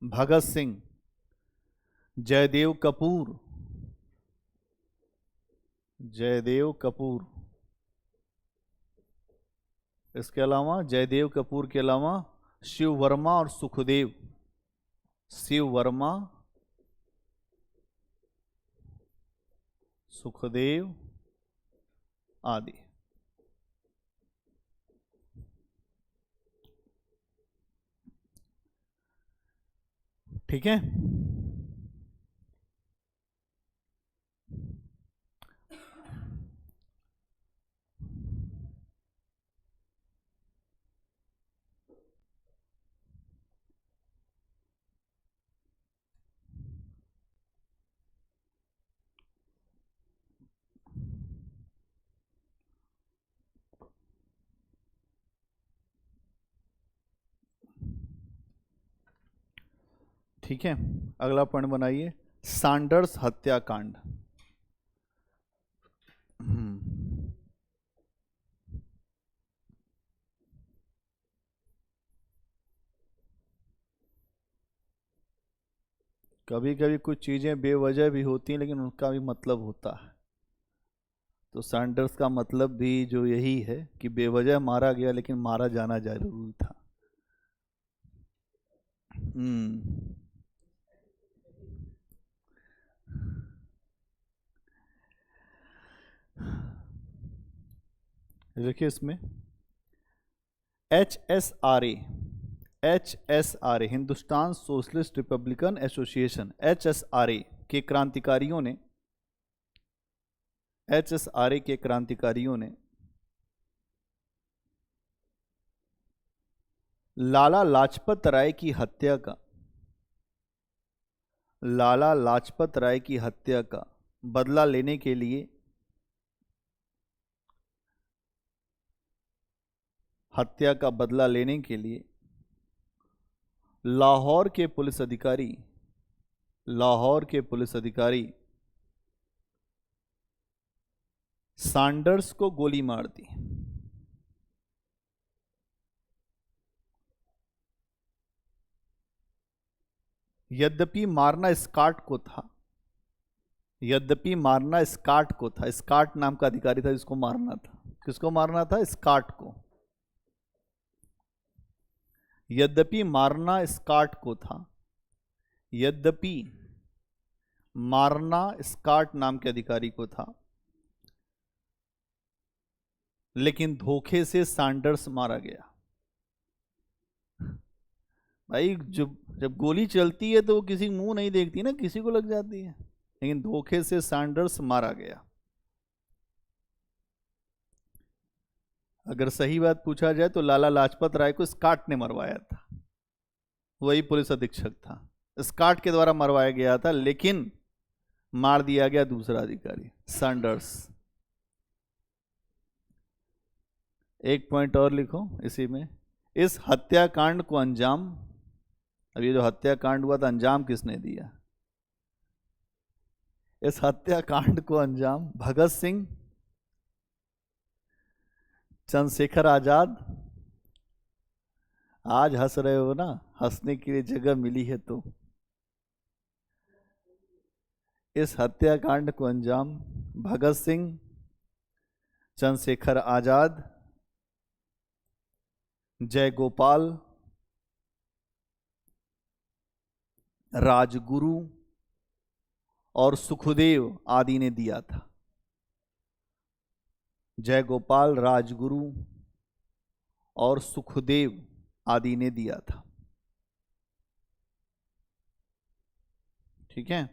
भगत सिंह, जयदेव कपूर, जयदेव कपूर। इसके अलावा जयदेव कपूर के अलावा शिव वर्मा और सुखदेव, शिव वर्मा, सुखदेव आदि। ठीक है, ठीक है। अगला पॉइंट बनाइए, सैंडर्स हत्याकांड। कभी कभी कुछ चीजें बेवजह भी होती हैं लेकिन उनका भी मतलब होता है। तो सैंडर्स का मतलब भी जो यही है कि बेवजह मारा गया लेकिन मारा जाना जरूरी था। देखिए इसमें HSRA, HSRA Hindustan socialist Republican association, HSRA के क्रांतिकारियों ने, HSRA के क्रांतिकारियों ने लाला लाजपत राय की हत्या का, लाला लाजपत राय की हत्या का बदला लेने के लिए, हत्या का बदला लेने के लिए लाहौर के पुलिस अधिकारी, लाहौर के पुलिस अधिकारी सैंडर्स को गोली मार दी। यद्यपि मारना स्कॉट को था, यद्यपि मारना स्कॉट को था, स्कॉट नाम का अधिकारी था जिसको मारना था। किसको मारना था? स्कॉट को। यद्यपि मारना स्कॉट को था, यद्यपि मारना स्कॉट नाम के अधिकारी को था, लेकिन धोखे से सैंडर्स मारा गया। भाई जब गोली चलती है तो वो किसी मुंह नहीं देखती ना, किसी को लग जाती है, लेकिन धोखे से सैंडर्स मारा गया। अगर सही बात पूछा जाए तो लाला लाजपत राय को स्कॉट ने मरवाया था, वही पुलिस अधीक्षक था, स्कॉट के द्वारा मरवाया गया था, लेकिन मार दिया गया दूसरा अधिकारी सैंडर्स। एक पॉइंट और लिखो इसी में, इस हत्याकांड को अंजाम, अब ये जो हत्याकांड हुआ था अंजाम किसने दिया? इस हत्याकांड को अंजाम भगत सिंह, चंद्रशेखर आजाद। आज हंस रहे हो ना, हंसने के लिए जगह मिली है तो। इस हत्याकांड को अंजाम भगत सिंह, चंद्रशेखर आजाद, जयगोपाल, राजगुरु और सुखदेव आदि ने दिया था। जयगोपाल, राजगुरु और सुखदेव आदि ने दिया था। ठीक है,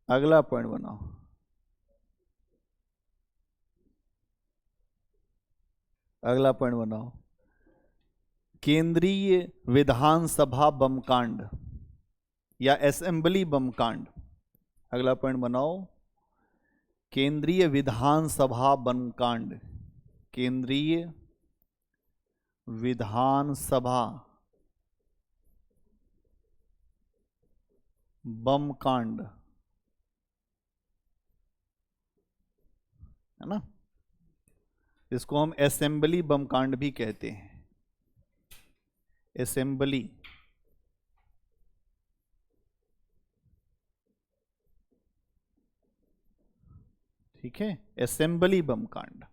अगला पॉइंट बनाओ। अगला पॉइंट बनाओ, केंद्रीय विधानसभा बम कांड या असेंबली बम कांड। अगला पॉइंट बनाओ, केंद्रीय विधानसभा बम कांड, केंद्रीय विधानसभा बम कांड, है ना। इसको हम असेंबली बम कांड भी कहते हैं, असेंबली। ठीक है, असेंबली बम कांड।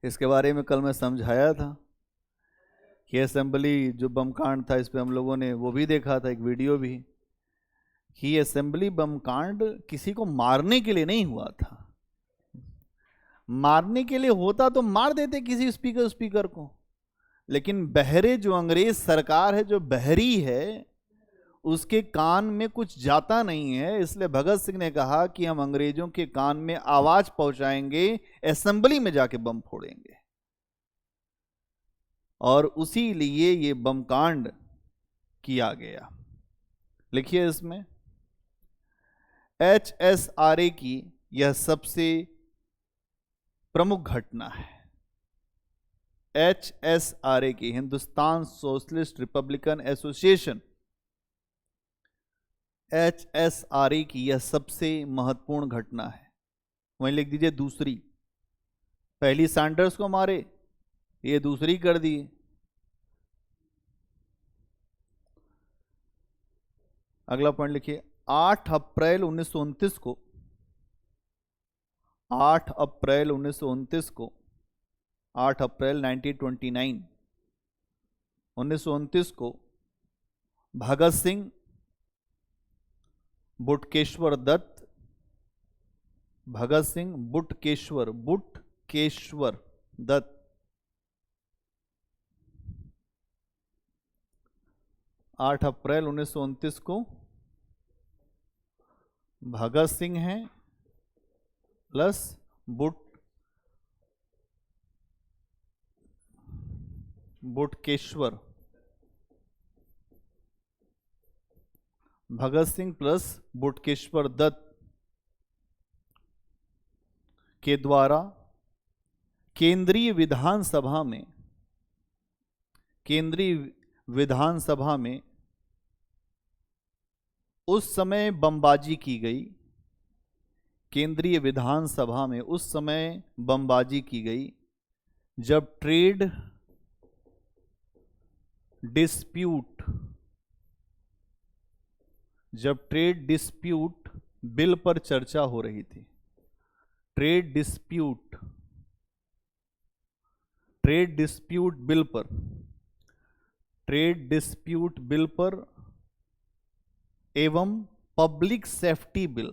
इसके बारे में कल मैं समझाया था कि असेंबली जो बम कांड था, इस पे हम लोगों ने वो भी देखा था, एक वीडियो भी, कि असेंबली बम कांड किसी को मारने के लिए नहीं हुआ था। मारने के लिए होता तो मार देते किसी स्पीकर को, लेकिन बहरे जो अंग्रेज सरकार है, जो बहरी है, उसके कान में कुछ जाता नहीं है। इसलिए भगत सिंह ने कहा कि हम अंग्रेजों के कान में आवाज पहुंचाएंगे, असेंबली में जाके बम फोड़ेंगे। और उसी लिए ये बम कांड किया गया। लिखिए इसमें, HSRA की यह सबसे प्रमुख घटना है। HSRA की, Hindustan socialist Republican association, HSRA की यह सबसे महत्वपूर्ण घटना है। वहीं लिख दीजिए दूसरी। पहली सैंडर्स को मारे, ये दूसरी कर दी। अगला पॉइंट लिखिए, 8 अप्रैल 1929 को, 8 अप्रैल 1929 को, 8 अप्रैल 1929, 1929 को भगत सिंह, बुटकेश्वर दत्त, भगत सिंह बुटकेश्वर दत्त, आठ अप्रैल 1929 को भगत सिंह हैं प्लस बुटकेश्वर, भगत सिंह प्लस बुटकेश्वर दत्त के द्वारा केंद्रीय विधानसभा में उस समय बमबाजी की गई। केंद्रीय विधानसभा में उस समय बमबाजी की गई जब ट्रेड डिस्प्यूट बिल पर चर्चा हो रही थी। ट्रेड डिस्प्यूट बिल पर एवं public safety bill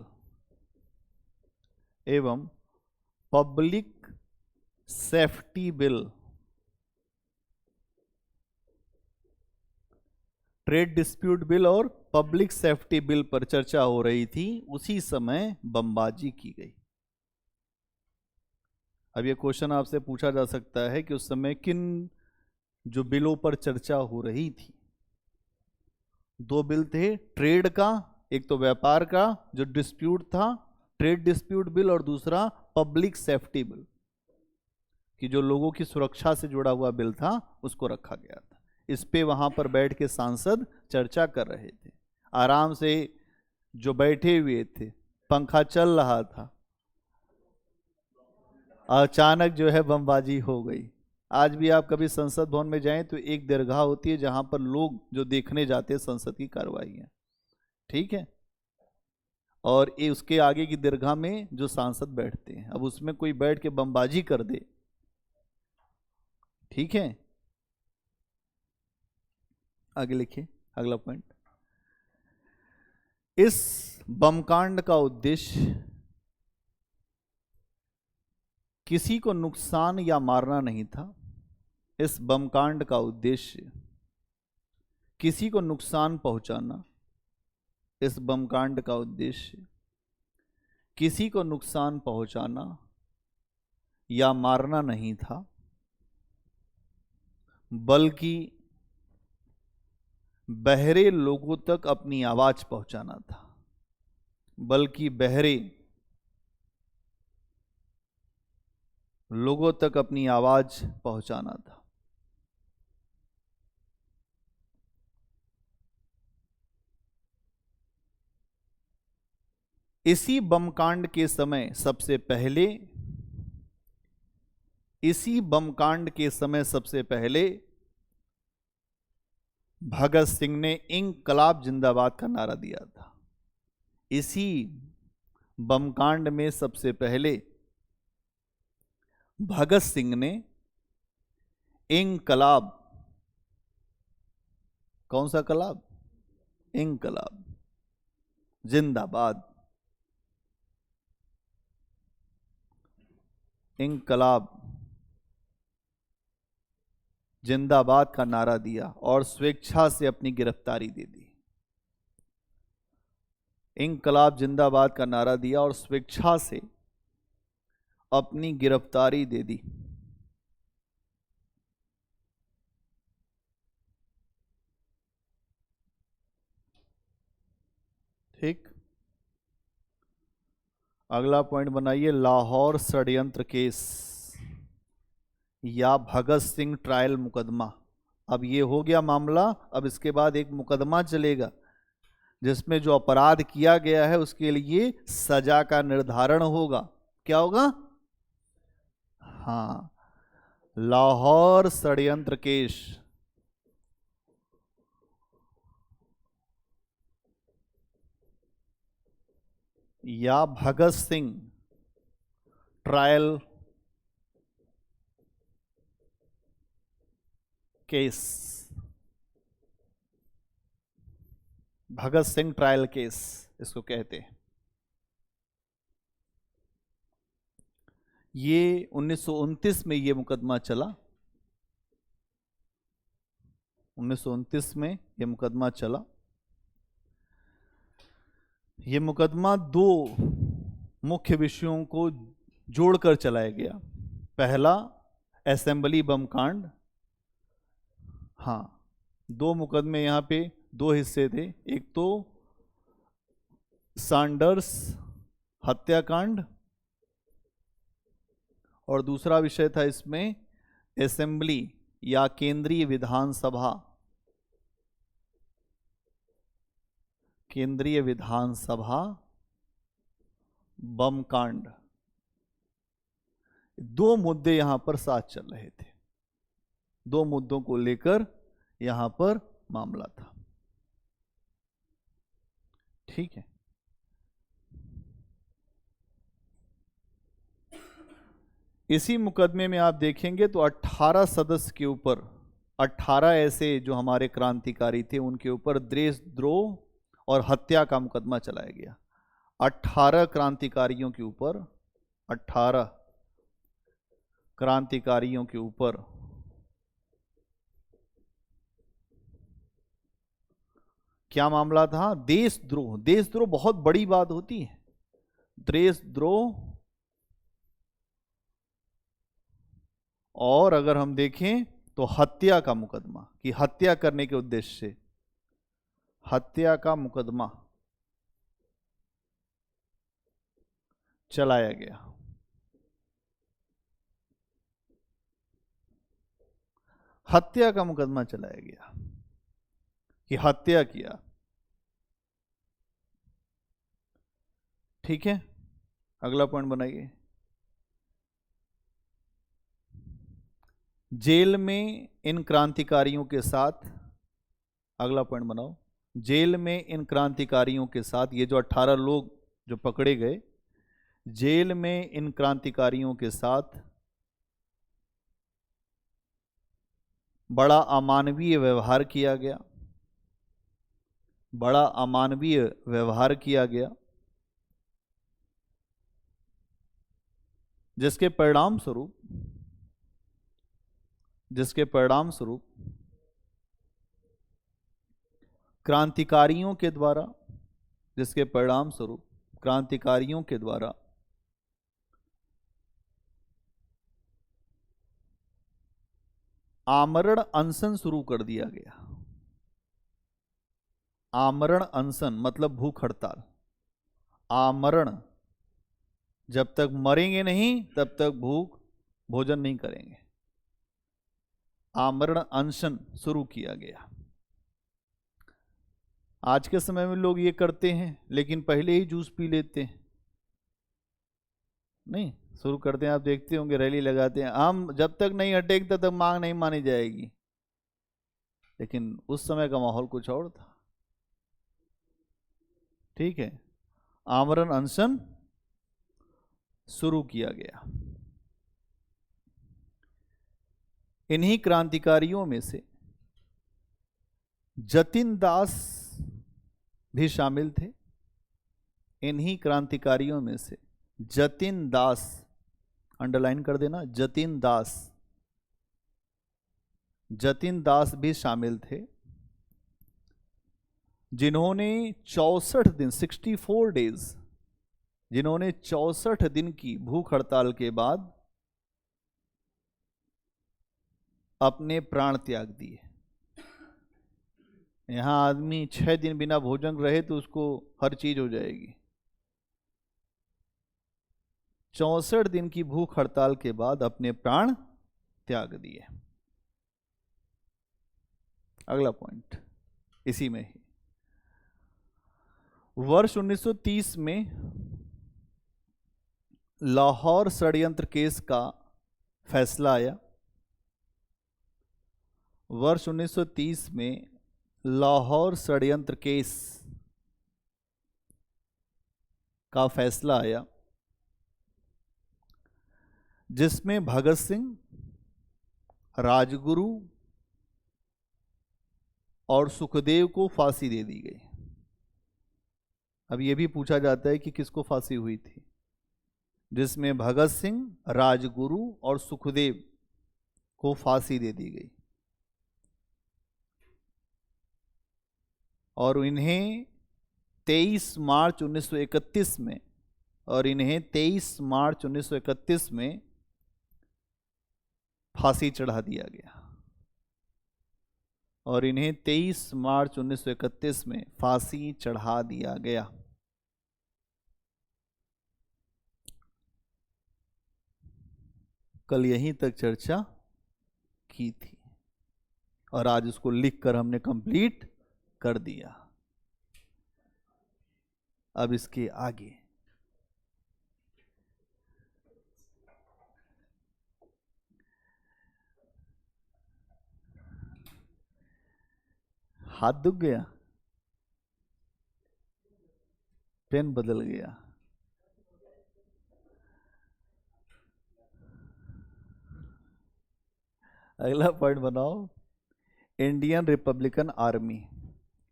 trade dispute bill और पब्लिक सेफ्टी बिल पर चर्चा हो रही थी। उसी समय बमबाजी की गई। अब यह क्वेश्चन आपसे पूछा जा सकता है कि उस समय किन जो बिलों पर चर्चा हो रही थी। दो बिल थे, ट्रेड का, एक तो व्यापार का जो डिस्प्यूट था, ट्रेड डिस्प्यूट बिल, और दूसरा पब्लिक सेफ्टी बिल, कि जो लोगों की सुरक्षा से जुड़ा हुआ बिल था उसको रखा गया था। इस पे वहां पर बैठ के सांसद चर्चा कर रहे थे, आराम से जो बैठे हुए थे, पंखा चल रहा था, अचानक जो है बमबाजी हो गई। आज भी आप कभी संसद भवन में जाएं तो एक दरगाह होती है जहां पर लोग जो देखने जाते हैं संसद की कार्रवाइयां, ठीक है, और ये उसके आगे की दरगाह में जो सांसद बैठते हैं, अब उसमें कोई बैठ के बमबाजी कर दे, ठीक है। आगे लिखिए अगला पॉइंट, इस बमकांड का उद्देश्य किसी को नुकसान या मारना नहीं था। इस बमकांड का उद्देश्य किसी को नुकसान पहुंचाना, इस बमकांड का उद्देश्य किसी को नुकसान पहुंचाना या मारना नहीं था, बल्कि बहरे लोगों तक अपनी आवाज पहुंचाना था, बल्कि बहरे लोगों तक अपनी आवाज पहुंचाना था। इसी बमकांड के समय सबसे पहले इसी बमकांड के समय सबसे पहले भगत सिंह ने इंकलाब जिंदाबाद का नारा दिया था। इसी बमकांड में सबसे पहले भगत सिंह ने इंकलाब, कौन सा कलाब? इंकलाब जिंदाबाद, इंकलाब जिंदाबाद का नारा दिया और स्वेच्छा से अपनी गिरफ्तारी दे दी। इंकलाब जिंदाबाद का नारा दिया और स्वेच्छा से अपनी गिरफ्तारी दे दी। ठीक, अगला पॉइंट बनाइए, लाहौर षड्यंत्र केस या भगत सिंह ट्रायल मुकदमा। अब ये हो गया मामला, अब इसके बाद एक मुकदमा चलेगा जिसमें जो अपराध किया गया है उसके लिए सजा का निर्धारण होगा। क्या होगा? हाँ, लाहौर षड्यंत्र केस या Bhagat Singh trial case, Bhagat Singh trial case इसको कहते हैं। ये 1929 में ये मुकदमा चला, 1929 में ये मुकदमा चला। ये मुकदमा दो मुख्य विषयों को जोड़कर चलाया गया। पहला, असेंबली बम कांड। हाँ, दो मुकदमे यहाँ पे दो हिस्से थे, एक तो सैंडर्स हत्याकांड और दूसरा विषय था इसमें असेंबली या केंद्रीय विधानसभा, केंद्रीय विधानसभा बम कांड। दो मुद्दे यहां पर साथ चल रहे थे, दो मुद्दों को लेकर यहां पर मामला था। ठीक है, इसी मुकदमे में आप देखेंगे तो 18 सदस्य के ऊपर, 18 ऐसे जो हमारे क्रांतिकारी थे उनके ऊपर देशद्रोह और हत्या का मुकदमा चलाया गया। 18 क्रांतिकारियों के ऊपर, 18 क्रांतिकारियों के ऊपर क्या मामला था? देशद्रोह। देशद्रोह बहुत बड़ी बात होती है। देशद्रोह और अगर हम देखें तो हत्या का मुकदमा, कि हत्या करने के उद्देश्य से हत्या का मुकदमा चलाया गया। हत्या का मुकदमा चलाया गया कि हत्या किया। ठीक है, अगला पॉइंट बनाइए, जेल में इन क्रांतिकारियों के साथ, अगला पॉइंट बनाओ, जेल में इन क्रांतिकारियों के साथ, ये जो 18 लोग जो पकड़े गए, जेल में इन क्रांतिकारियों के साथ बड़ा अमानवीय व्यवहार किया गया, बड़ा अमानवीय व्यवहार किया गया, जिसके परिणाम स्वरूप क्रांतिकारियों के द्वारा, जिसके परिणाम स्वरूप क्रांतिकारियों के द्वारा आमरण अनशन शुरू कर दिया गया। आमरण अनशन मतलब भूख हड़ताल। आमरण, जब तक मरेंगे नहीं तब तक भोजन नहीं करेंगे। आमरण अनशन शुरू किया गया। आज के समय में लोग ये करते हैं, लेकिन पहले ही जूस पी लेते हैं। नहीं, शुरू करते हैं, आप देखते होंगे रैली लगाते हैं, हम जब तक नहीं हटेंगे तब तक मांग नहीं मानी जाएगी। लेकिन उस समय का माहौल कुछ और था। ठीक है, आमरण अनशन शुरू किया गया। इन्हीं क्रांतिकारियों में से जतिन दास भी शामिल थे। इन्हीं क्रांतिकारियों में से जतिन दास, अंडरलाइन कर देना, जतिन दास, जतिन दास भी शामिल थे, जिन्होंने 64 दिन 64 डेज, जिन्होंने 64 दिन की भूख हड़ताल के बाद अपने प्राण त्याग दिए। यहां आदमी 6 दिन बिना भोजन रहे तो उसको हर चीज हो जाएगी। 64 दिन की भूख हड़ताल के बाद अपने प्राण त्याग दिए। अगला पॉइंट इसी में ही, वर्ष 1930 में लाहौर षड्यंत्र केस का फैसला आया। वर्ष 1930 में लाहौर षड्यंत्र केस का फैसला आया, जिसमें भगत सिंह, राजगुरु और सुखदेव को फांसी दे दी गई। अब यह भी पूछा जाता है कि किसको फांसी हुई थी, जिसमें भगत सिंह, राजगुरु और सुखदेव को फांसी दे दी गई। और इन्हें 23 मार्च 1931 में, और इन्हें 23 मार्च 1931 में फांसी चढ़ा दिया गया। और इन्हें 23 मार्च 1931 में फांसी चढ़ा दिया गया। कल यहीं तक चर्चा की थी और आज उसको लिखकर हमने कंप्लीट कर दिया। अब इसके आगे हाथ दुख गया, पेन बदल गया। अगला पॉइंट बनाओ, Indian Republican army.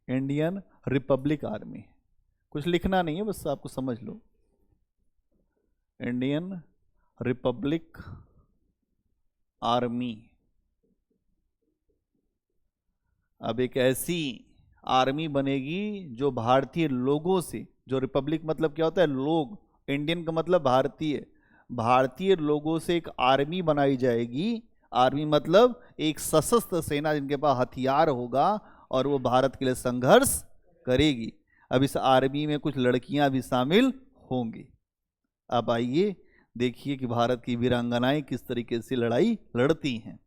Indian Republic army, कुछ लिखना नहीं है, बस आपको समझ लो। इंडियन रिपब्लिक आर्मी अब एक ऐसी आर्मी बनेगी जो भारतीय लोगों से, जो रिपब्लिक मतलब क्या होता है, लोग, इंडियन का मतलब भारतीय, भारतीय लोगों से एक आर्मी बनाई जाएगी। आर्मी मतलब एक सशस्त्र सेना जिनके पास हथियार होगा और वो भारत के लिए संघर्ष करेगी। अब इस आर्मी में कुछ लड़कियां भी शामिल होंगी। अब आइए देखिए कि भारत की वीरांगनाएं किस तरीके से लड़ाई लड़ती हैं।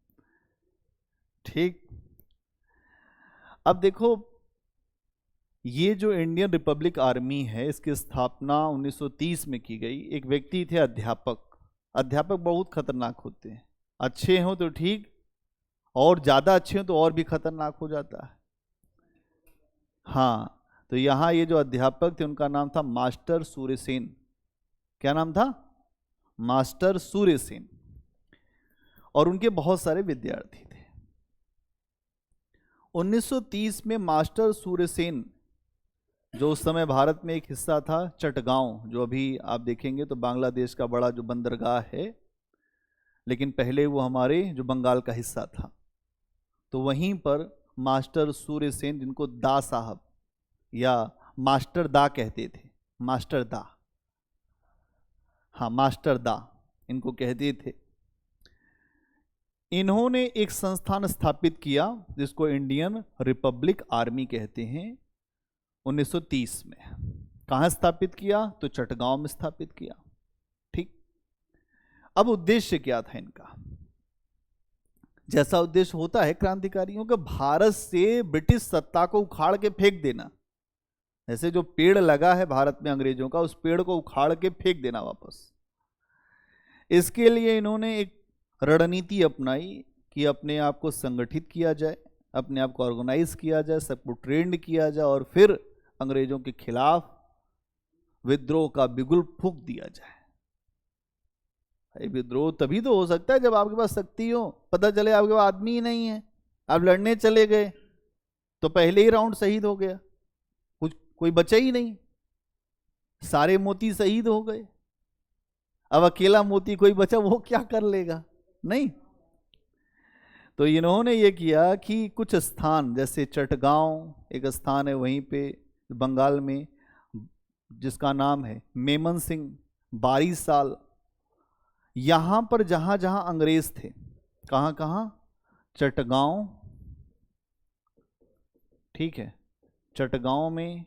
ठीक, अब देखो, ये जो इंडियन रिपब्लिक आर्मी है, इसकी स्थापना 1930 में की गई। एक व्यक्ति थे अध्यापक। अध्यापक बहुत खतरनाक होते हैं, अच्छे हो तो ठीक, और ज्यादा अच्छे हो तो और भी खतरनाक हो जाता है। हाँ, तो यहां ये जो अध्यापक थे उनका नाम था मास्टर सूर्यसेन। क्या नाम था? मास्टर सूर्यसेन। और उनके बहुत सारे विद्यार्थी थे। 1930 में मास्टर सूर्यसेन, जो उस समय भारत में एक हिस्सा था चटगांव, जो अभी आप देखेंगे तो बांग्लादेश का बड़ा जो बंदरगाह है, लेकिन पहले वो हमारे जो बंगाल का हिस्सा था, तो वहीं पर मास्टर सूर्यसेन, जिनको दा साहब या मास्टर दा कहते थे, मास्टर दा, हाँ मास्टर दा इनको कहते थे, इन्होंने एक संस्थान स्थापित किया जिसको इंडियन रिपब्लिक आर्मी कहते हैं 1930 में। कहाँ स्थापित किया? तो चटगांव में स्थापित किया। ठीक, अब उद्देश्य क्या था इनका? जैसा उद्देश्य होता है क्रांतिकारियों का, भारत से ब्रिटिश सत्ता को उखाड़ के फेंक देना। जैसे जो पेड़ लगा है भारत में अंग्रेजों का, उस पेड़ को उखाड़ के फेंक देना वापस। इसके लिए इन्होंने एक रणनीति अपनाई कि अपने आप को संगठित किया जाए, अपने आप को ऑर्गेनाइज किया जाए, सबको ट्रेंड किया जाए और फिर अंग्रेजों के खिलाफ विद्रोह का बिगुल फूंक दिया जाए। विद्रोह तभी तो हो सकता है जब आपके पास शक्ति हो। पता चले आपके पास आदमी ही नहीं है, आप लड़ने चले गए तो पहले ही राउंड शहीद हो गया, कुछ कोई बचा ही नहीं, सारे मोती शहीद हो गए। अब अकेला मोती कोई बचा, वो क्या कर लेगा? नहीं। तो इन्होंने ये किया कि कुछ स्थान, जैसे चटगांव एक स्थान है वहीं पे बंगाल में, जिसका नाम है मेमन सिंह, बारीसाल, यहां पर जहां जहां अंग्रेज थे, कहां कहां? चटगांव, ठीक है, चटगांव में,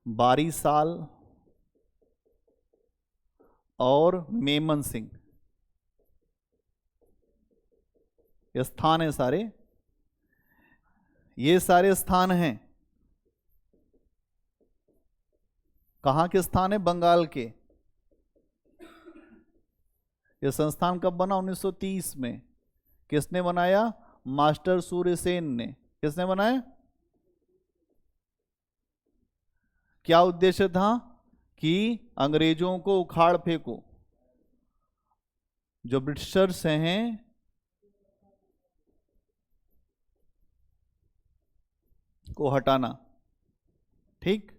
बारीसाल और मेमन सिंह, ये स्थान है सारे, ये सारे स्थान हैं। कहां के स्थान है? बंगाल के। यह संस्थान कब बना? 1930 में। किसने बनाया? मास्टर सूर्यसेन ने। किसने बनाया? क्या उद्देश्य था? कि अंग्रेजों को उखाड़ फेंको, जो ब्रिटिशर्स हैं को हटाना। ठीक,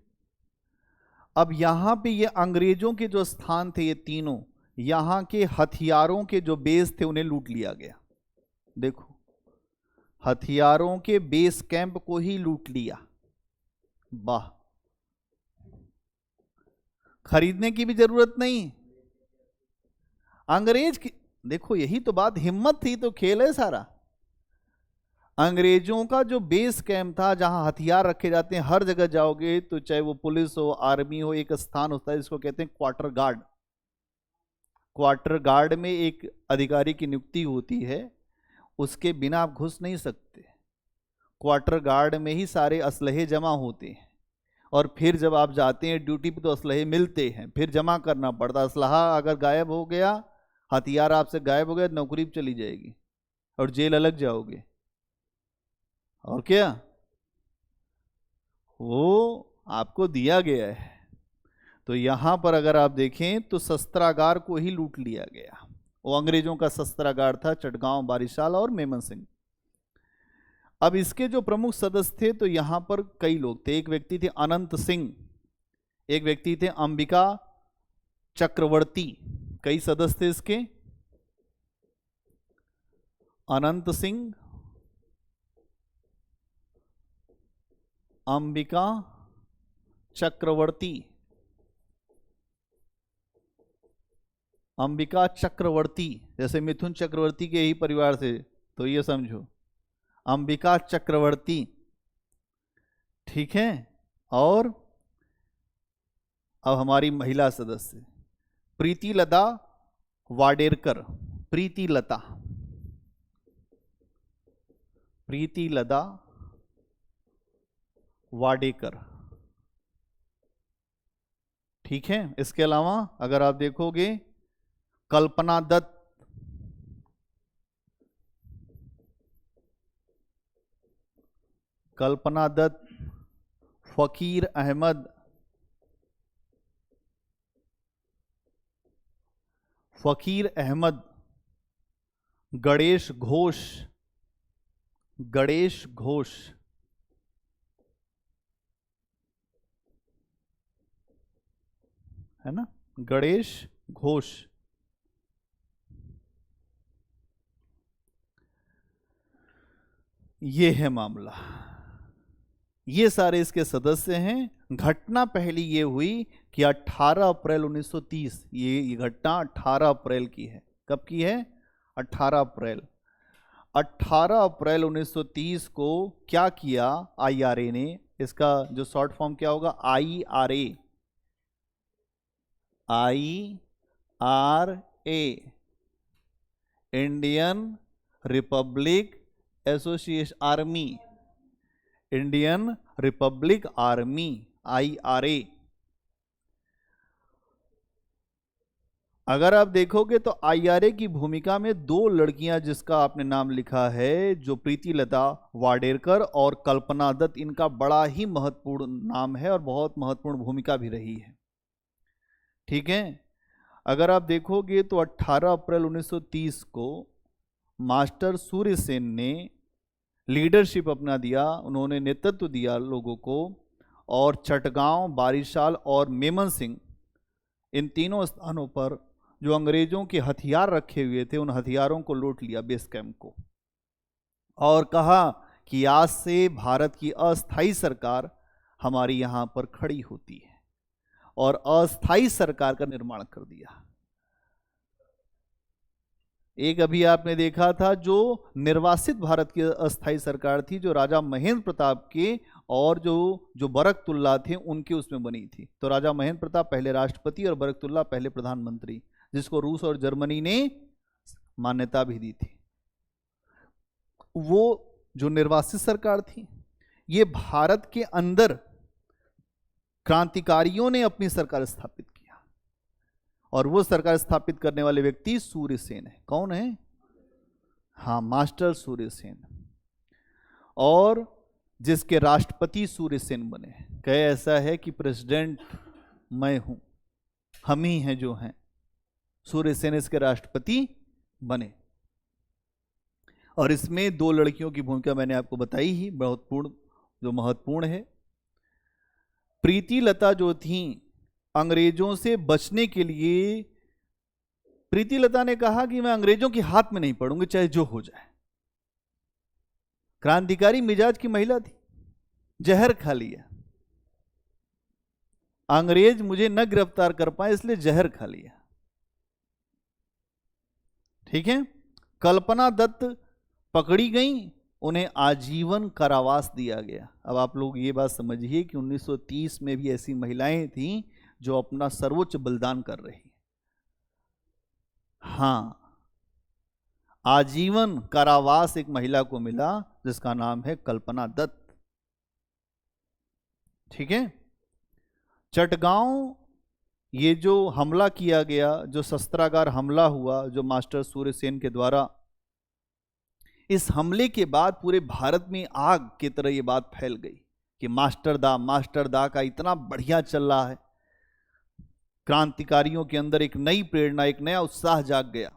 अब यहां पे ये अंग्रेजों के जो स्थान थे ये तीनों, यहां के हथियारों के जो बेस थे उन्हें लूट लिया गया। देखो, हथियारों के बेस कैंप को ही लूट लिया। वाह, खरीदने की भी जरूरत नहीं। अंग्रेज की, देखो यही तो बात, हिम्मत थी तो खेल है सारा। अंग्रेजों का जो बेस कैंप था, जहां हथियार रखे जाते हैं, हर जगह जाओगे तो चाहे वो पुलिस हो, आर्मी हो, एक स्थान होता है जिसको कहते हैं क्वार्टर गार्ड। क्वार्टर गार्ड में एक अधिकारी की नियुक्ति होती है, उसके बिना आप घुस नहीं सकते। क्वार्टर गार्ड में ही सारे असलहे जमा होते हैं, और फिर जब आप जाते हैं ड्यूटी पे तो असलहे मिलते हैं, फिर जमा करना पड़ता। असलहा अगर गायब हो गया, हथियार आपसे गायब हो गया, नौकरी पे चली जाएगी और जेल अलग जाओगे। और क्या, वो आपको दिया गया है। तो यहां पर अगर आप देखें तो शस्त्रागार को ही लूट लिया गया। वो अंग्रेजों का शस्त्रागार था, चटगांव, बारिशाल और मेमन सिंह। अब इसके जो प्रमुख सदस्य थे तो यहां पर कई लोग थे। एक व्यक्ति थे अनंत सिंह, एक व्यक्ति थे अंबिका चक्रवर्ती। कई सदस्य थे इसके, अनंत सिंह, अंबिका चक्रवर्ती, अंबिका चक्रवर्ती, जैसे मिथुन चक्रवर्ती के ही परिवार से, तो ये समझो अंबिका चक्रवर्ती। ठीक है, और अब हमारी महिला सदस्य प्रीति लता वाडेरकर। प्रीति लता, प्रीति लता वाडेकर। ठीक है, इसके अलावा अगर आप देखोगे कल्पना दत्त, कल्पना दत्त, फकीर अहमद, फकीर अहमद, गणेश घोष, गणेश घोष, है ना, गणेश घोष। ये है मामला, ये सारे इसके सदस्य हैं। घटना पहली ये हुई कि 18 अप्रैल 1930, ये घटना 18 अप्रैल की है। कब की है? 18 अप्रैल। 18 अप्रैल 1930 को क्या किया आईआरए ने? इसका जो शॉर्ट फॉर्म क्या होगा? IRA. IRA, Indian Republic association army, Indian Republic army, IRA. अगर आप देखोगे तो आईआरए की भूमिका में दो लड़कियां जिसका आपने नाम लिखा है, जो प्रीति लता वाडेकर और कल्पना दत्त, इनका बड़ा ही महत्वपूर्ण नाम है और बहुत महत्वपूर्ण भूमिका भी रही है। ठीक है, अगर आप देखोगे तो 18 अप्रैल 1930 को मास्टर सूर्य सेन ने लीडरशिप अपना दिया, उन्होंने नेतृत्व दिया लोगों को, और चटगांव, बारिशाल और मेमन सिंह, इन तीनों स्थानों पर जो अंग्रेजों के हथियार रखे हुए थे, उन हथियारों को लूट लिया, बेस कैंप को, और कहा कि आज से भारत की अस्थाई सरकार हमारी यहां पर खड़ी होती है, और अस्थाई सरकार का निर्माण कर दिया। एक अभी आपने देखा था जो निर्वासित भारत की अस्थाई सरकार थी, जो राजा महेंद्र प्रताप के और जो बरकतुल्ला थे उनके उसमें बनी थी। तो राजा महेंद्र प्रताप पहले राष्ट्रपति और बरकतुल्ला पहले प्रधानमंत्री, जिसको रूस और जर्मनी ने मान्यता भी दी थी। वो जो निर्वासित सरकार थी, ये भारत के अंदर क्रांतिकारियों ने अपनी सरकार स्थापित किया, और वो सरकार स्थापित करने वाले व्यक्ति सूर्य सेन है। कौन है? हाँ, मास्टर सूर्य सेन, और जिसके राष्ट्रपति सूर्य सेन बने। कहे ऐसा है कि प्रेसिडेंट मैं हूं, हम ही हैं जो हैं। सूर्य सेन इसके राष्ट्रपति बने, और इसमें दो लड़कियों की भूमिका मैंने आपको बताई ही, जो महत्वपूर्ण है। प्रीति लता जो थी, अंग्रेजों से बचने के लिए प्रीति लता ने कहा कि मैं अंग्रेजों के हाथ में नहीं पड़ूंगी, चाहे जो हो जाए। क्रांतिकारी मिजाज की महिला थी, जहर खा लिया, अंग्रेज मुझे न गिरफ्तार कर पाए इसलिए जहर खा लिया। ठीक है, कल्पना दत्त पकड़ी गई, उन्हें आजीवन कारावास दिया गया। अब आप लोग ये बात समझिए कि 1930 में भी ऐसी महिलाएं थीं जो अपना सर्वोच्च बलिदान कर रही। हाँ, आजीवन कारावास एक महिला को मिला जिसका नाम है कल्पना दत्त। ठीक है, चटगांव, ये जो हमला किया गया, जो शस्त्रागार हमला हुआ जो मास्टर सूर्य सेन के द्वारा, इस हमले के बाद पूरे भारत में आग की तरह ये बात फैल गई कि मास्टर दा का इतना बढ़िया चल रहा है। क्रांतिकारियों के अंदर एक नई प्रेरणा, एक नया उत्साह जाग गया।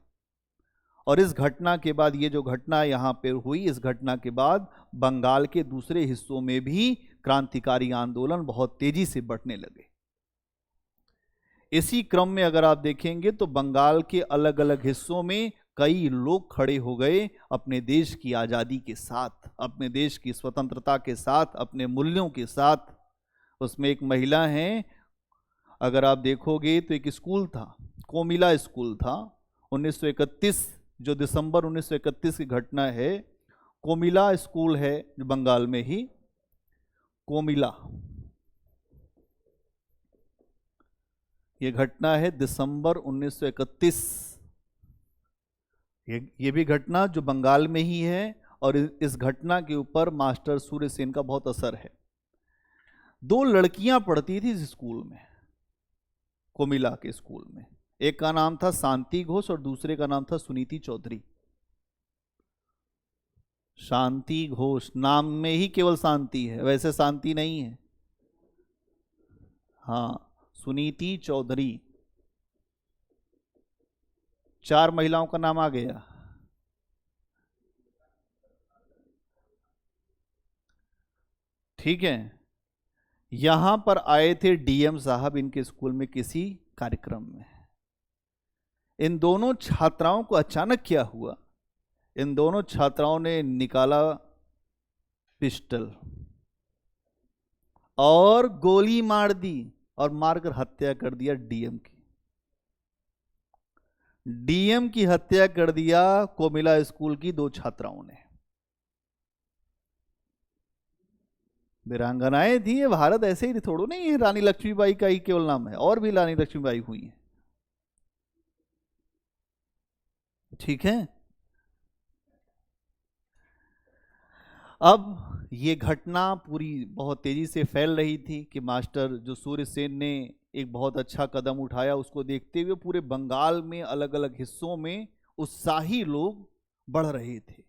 और इस घटना के बाद, ये जो घटना यहां पे हुई, इस घटना के बाद बंगाल के दूसरे हिस्सों में भी क्रांतिकारी आंदोलन बहुत तेजी से बढ़ने लगे। इसी क्रम में अगर आप देखेंगे तो बंगाल के अलग अलग हिस्सों में कई लोग खड़े हो गए अपने देश की आज़ादी के साथ, अपने देश की स्वतंत्रता के साथ, अपने मूल्यों के साथ। उसमें एक महिला है, अगर आप देखोगे तो एक स्कूल था, कोमिला स्कूल था, 1931, जो दिसंबर 1931 की घटना है। कोमिला स्कूल है जो बंगाल में ही, कोमिला, ये घटना है दिसंबर 1931। ये भी घटना जो बंगाल में ही है, और इस घटना के ऊपर मास्टर सूर्य सेन का बहुत असर है। दो लड़कियां पढ़ती थी इस स्कूल में, कोमिला के स्कूल में। एक का नाम था शांति घोष और दूसरे का नाम था सुनीति चौधरी। शांति घोष, नाम में ही केवल शांति है, वैसे शांति नहीं है। हाँ, सुनीति चौधरी। 4 महिलाओं का नाम आ गया। ठीक है, यहां पर आए थे डीएम साहब इनके स्कूल में किसी कार्यक्रम में। इन दोनों छात्राओं को अचानक क्या हुआ, इन दोनों छात्राओं ने निकाला पिस्टल और गोली मार दी, और मारकर हत्या कर दिया डीएम की। डीएम की हत्या कर दिया कोमिला स्कूल की 2 छात्राओं ने। वीरांगनाएं थी, ये भारत ऐसे ही थोड़ो नहीं है रानी लक्ष्मीबाई का ही केवल नाम है, और भी रानी लक्ष्मीबाई हुई है। ठीक है। अब ये घटना पूरी बहुत तेजी से फैल रही थी कि मास्टर जो सूर्यसेन ने एक बहुत अच्छा कदम उठाया, उसको देखते हुए पूरे बंगाल में अलग अलग हिस्सों में उत्साही लोग बढ़ रहे थे,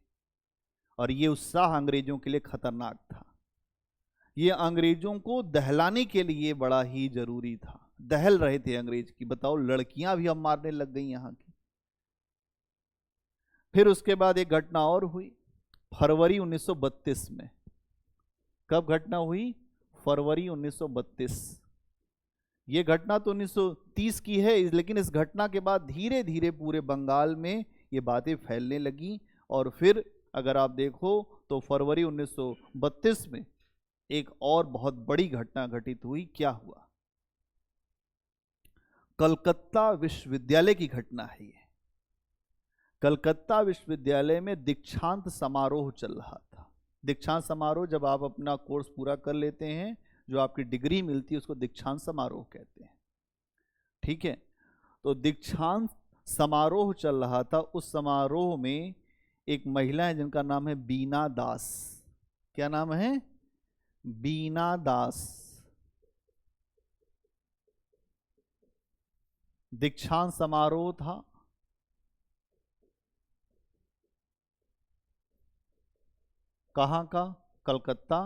और ये उत्साह अंग्रेजों के लिए खतरनाक था। ये अंग्रेजों को दहलाने के लिए बड़ा ही जरूरी था। दहल रहे थे अंग्रेज की, बताओ, लड़कियां भी अब मारने लग गई यहां की। फिर उसके बाद एक घटना और हुई फरवरी 1932 में। कब घटना हुई? फरवरी 1932। ये घटना तो 1930 की है, लेकिन इस घटना के बाद धीरे धीरे पूरे बंगाल में ये बातें फैलने लगी। और फिर अगर आप देखो तो फरवरी 1932 में एक और बहुत बड़ी घटना घटित हुई। क्या हुआ? कलकत्ता विश्वविद्यालय की घटना है ये। कलकत्ता विश्वविद्यालय में दीक्षांत समारोह चल रहा था। दीक्षांत समारोह, जब आप अपना कोर्स पूरा कर लेते हैं, जो आपकी डिग्री मिलती है, उसको दीक्षांत समारोह कहते हैं। ठीक है। तो दीक्षांत समारोह चल रहा था। उस समारोह में एक महिला है जिनका नाम है बीना दास। क्या नाम है? बीना दास। दीक्षांत समारोह था। कहाँ का? कलकत्ता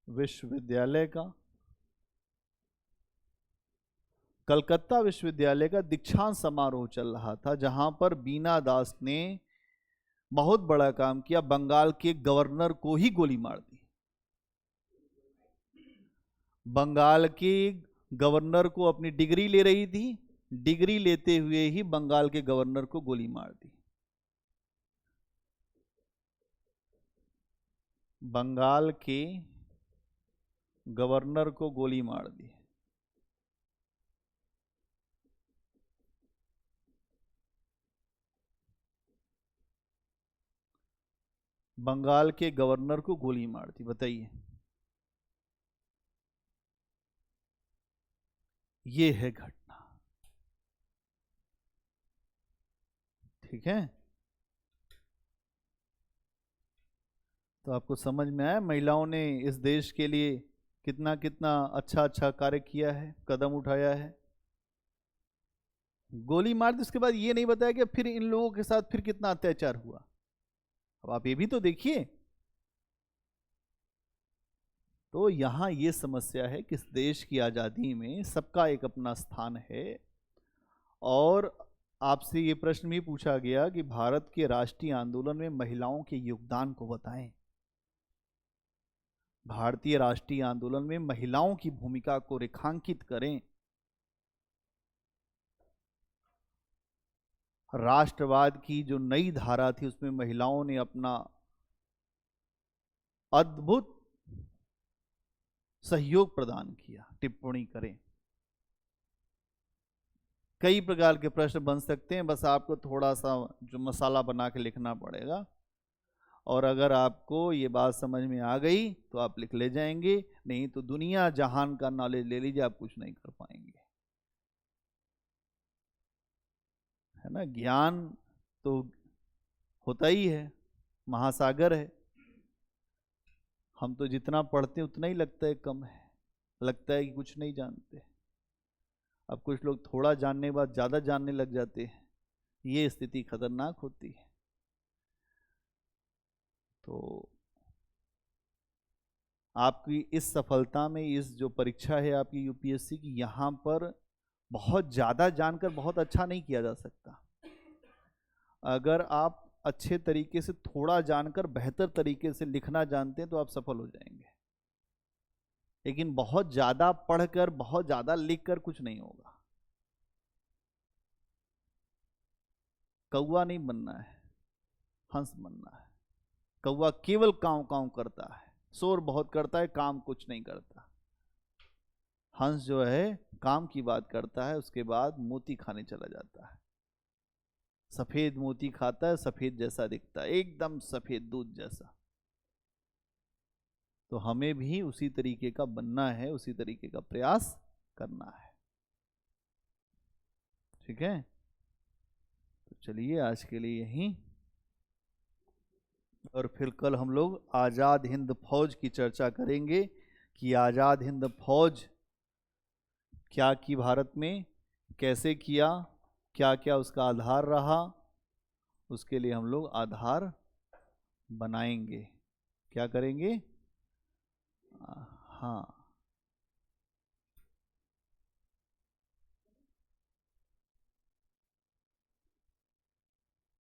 विश्वविद्यालय का। कलकत्ता विश्वविद्यालय का दीक्षांत समारोह चल रहा था, जहां पर बीना दास ने बहुत बड़ा काम किया। बंगाल के गवर्नर को ही गोली मार दी। बंगाल के गवर्नर को, अपनी डिग्री ले रही थी, डिग्री लेते हुए ही बंगाल के गवर्नर को गोली मार दी। बंगाल के गवर्नर को गोली मार दी। बंगाल के गवर्नर को गोली मार दी। बताइए, ये है घटना। ठीक है। तो आपको समझ में आया महिलाओं ने इस देश के लिए कितना कितना अच्छा अच्छा कार्य किया है, कदम उठाया है। गोली मार दी, उसके बाद ये नहीं बताया कि फिर इन लोगों के साथ फिर कितना अत्याचार हुआ। अब आप ये भी तो देखिए। तो यहां ये समस्या है कि इस देश की आजादी में सबका एक अपना स्थान है। और आपसे ये प्रश्न भी पूछा गया कि भारत के राष्ट्रीय आंदोलन में महिलाओं के योगदान को बताएं। भारतीय राष्ट्रीय आंदोलन में महिलाओं की भूमिका को रेखांकित करें। राष्ट्रवाद की जो नई धारा थी, उसमें महिलाओं ने अपना अद्भुत सहयोग प्रदान किया। टिप्पणी करें। कई प्रकार के प्रश्न बन सकते हैं, बस आपको थोड़ा सा जो मसाला बना के लिखना पड़ेगा। और अगर आपको ये बात समझ में आ गई तो आप लिख ले जाएंगे, नहीं तो दुनिया जहान का नॉलेज ले लीजिए, आप कुछ नहीं कर पाएंगे। है ना? ज्ञान तो होता ही है, महासागर है। हम तो जितना पढ़ते हैं उतना ही लगता है कम है, लगता है कि कुछ नहीं जानते। अब कुछ लोग थोड़ा जानने के बाद ज़्यादा जानने लग जाते हैं। ये स्थिति खतरनाक होती है। तो आपकी इस सफलता में, इस जो परीक्षा है आपकी यूपीएससी की, यहाँ पर बहुत ज़्यादा जानकर बहुत अच्छा नहीं किया जा सकता। अगर आप अच्छे तरीके से थोड़ा जानकर बेहतर तरीके से लिखना जानते हैं तो आप सफल हो जाएंगे। लेकिन बहुत ज़्यादा पढ़कर, बहुत ज़्यादा लिखकर कुछ नहीं होगा। कौवा नहीं बनना है, हंस बनना है। कौवा केवल कांव कांव करता है, शोर बहुत करता है, काम कुछ नहीं करता। हंस जो है काम की बात करता है, उसके बाद मोती खाने चला जाता है। सफेद मोती खाता है, सफेद जैसा दिखता है, एकदम सफेद दूध जैसा। तो हमें भी उसी तरीके का बनना है, उसी तरीके का प्रयास करना है। ठीक है, तो चलिए आज के लिए यहीं, और फिर कल हम लोग आज़ाद हिंद फौज की चर्चा करेंगे कि आज़ाद हिंद फौज क्या की भारत में, कैसे किया, क्या क्या उसका आधार रहा, उसके लिए हम लोग आधार बनाएंगे। क्या करेंगे? हाँ,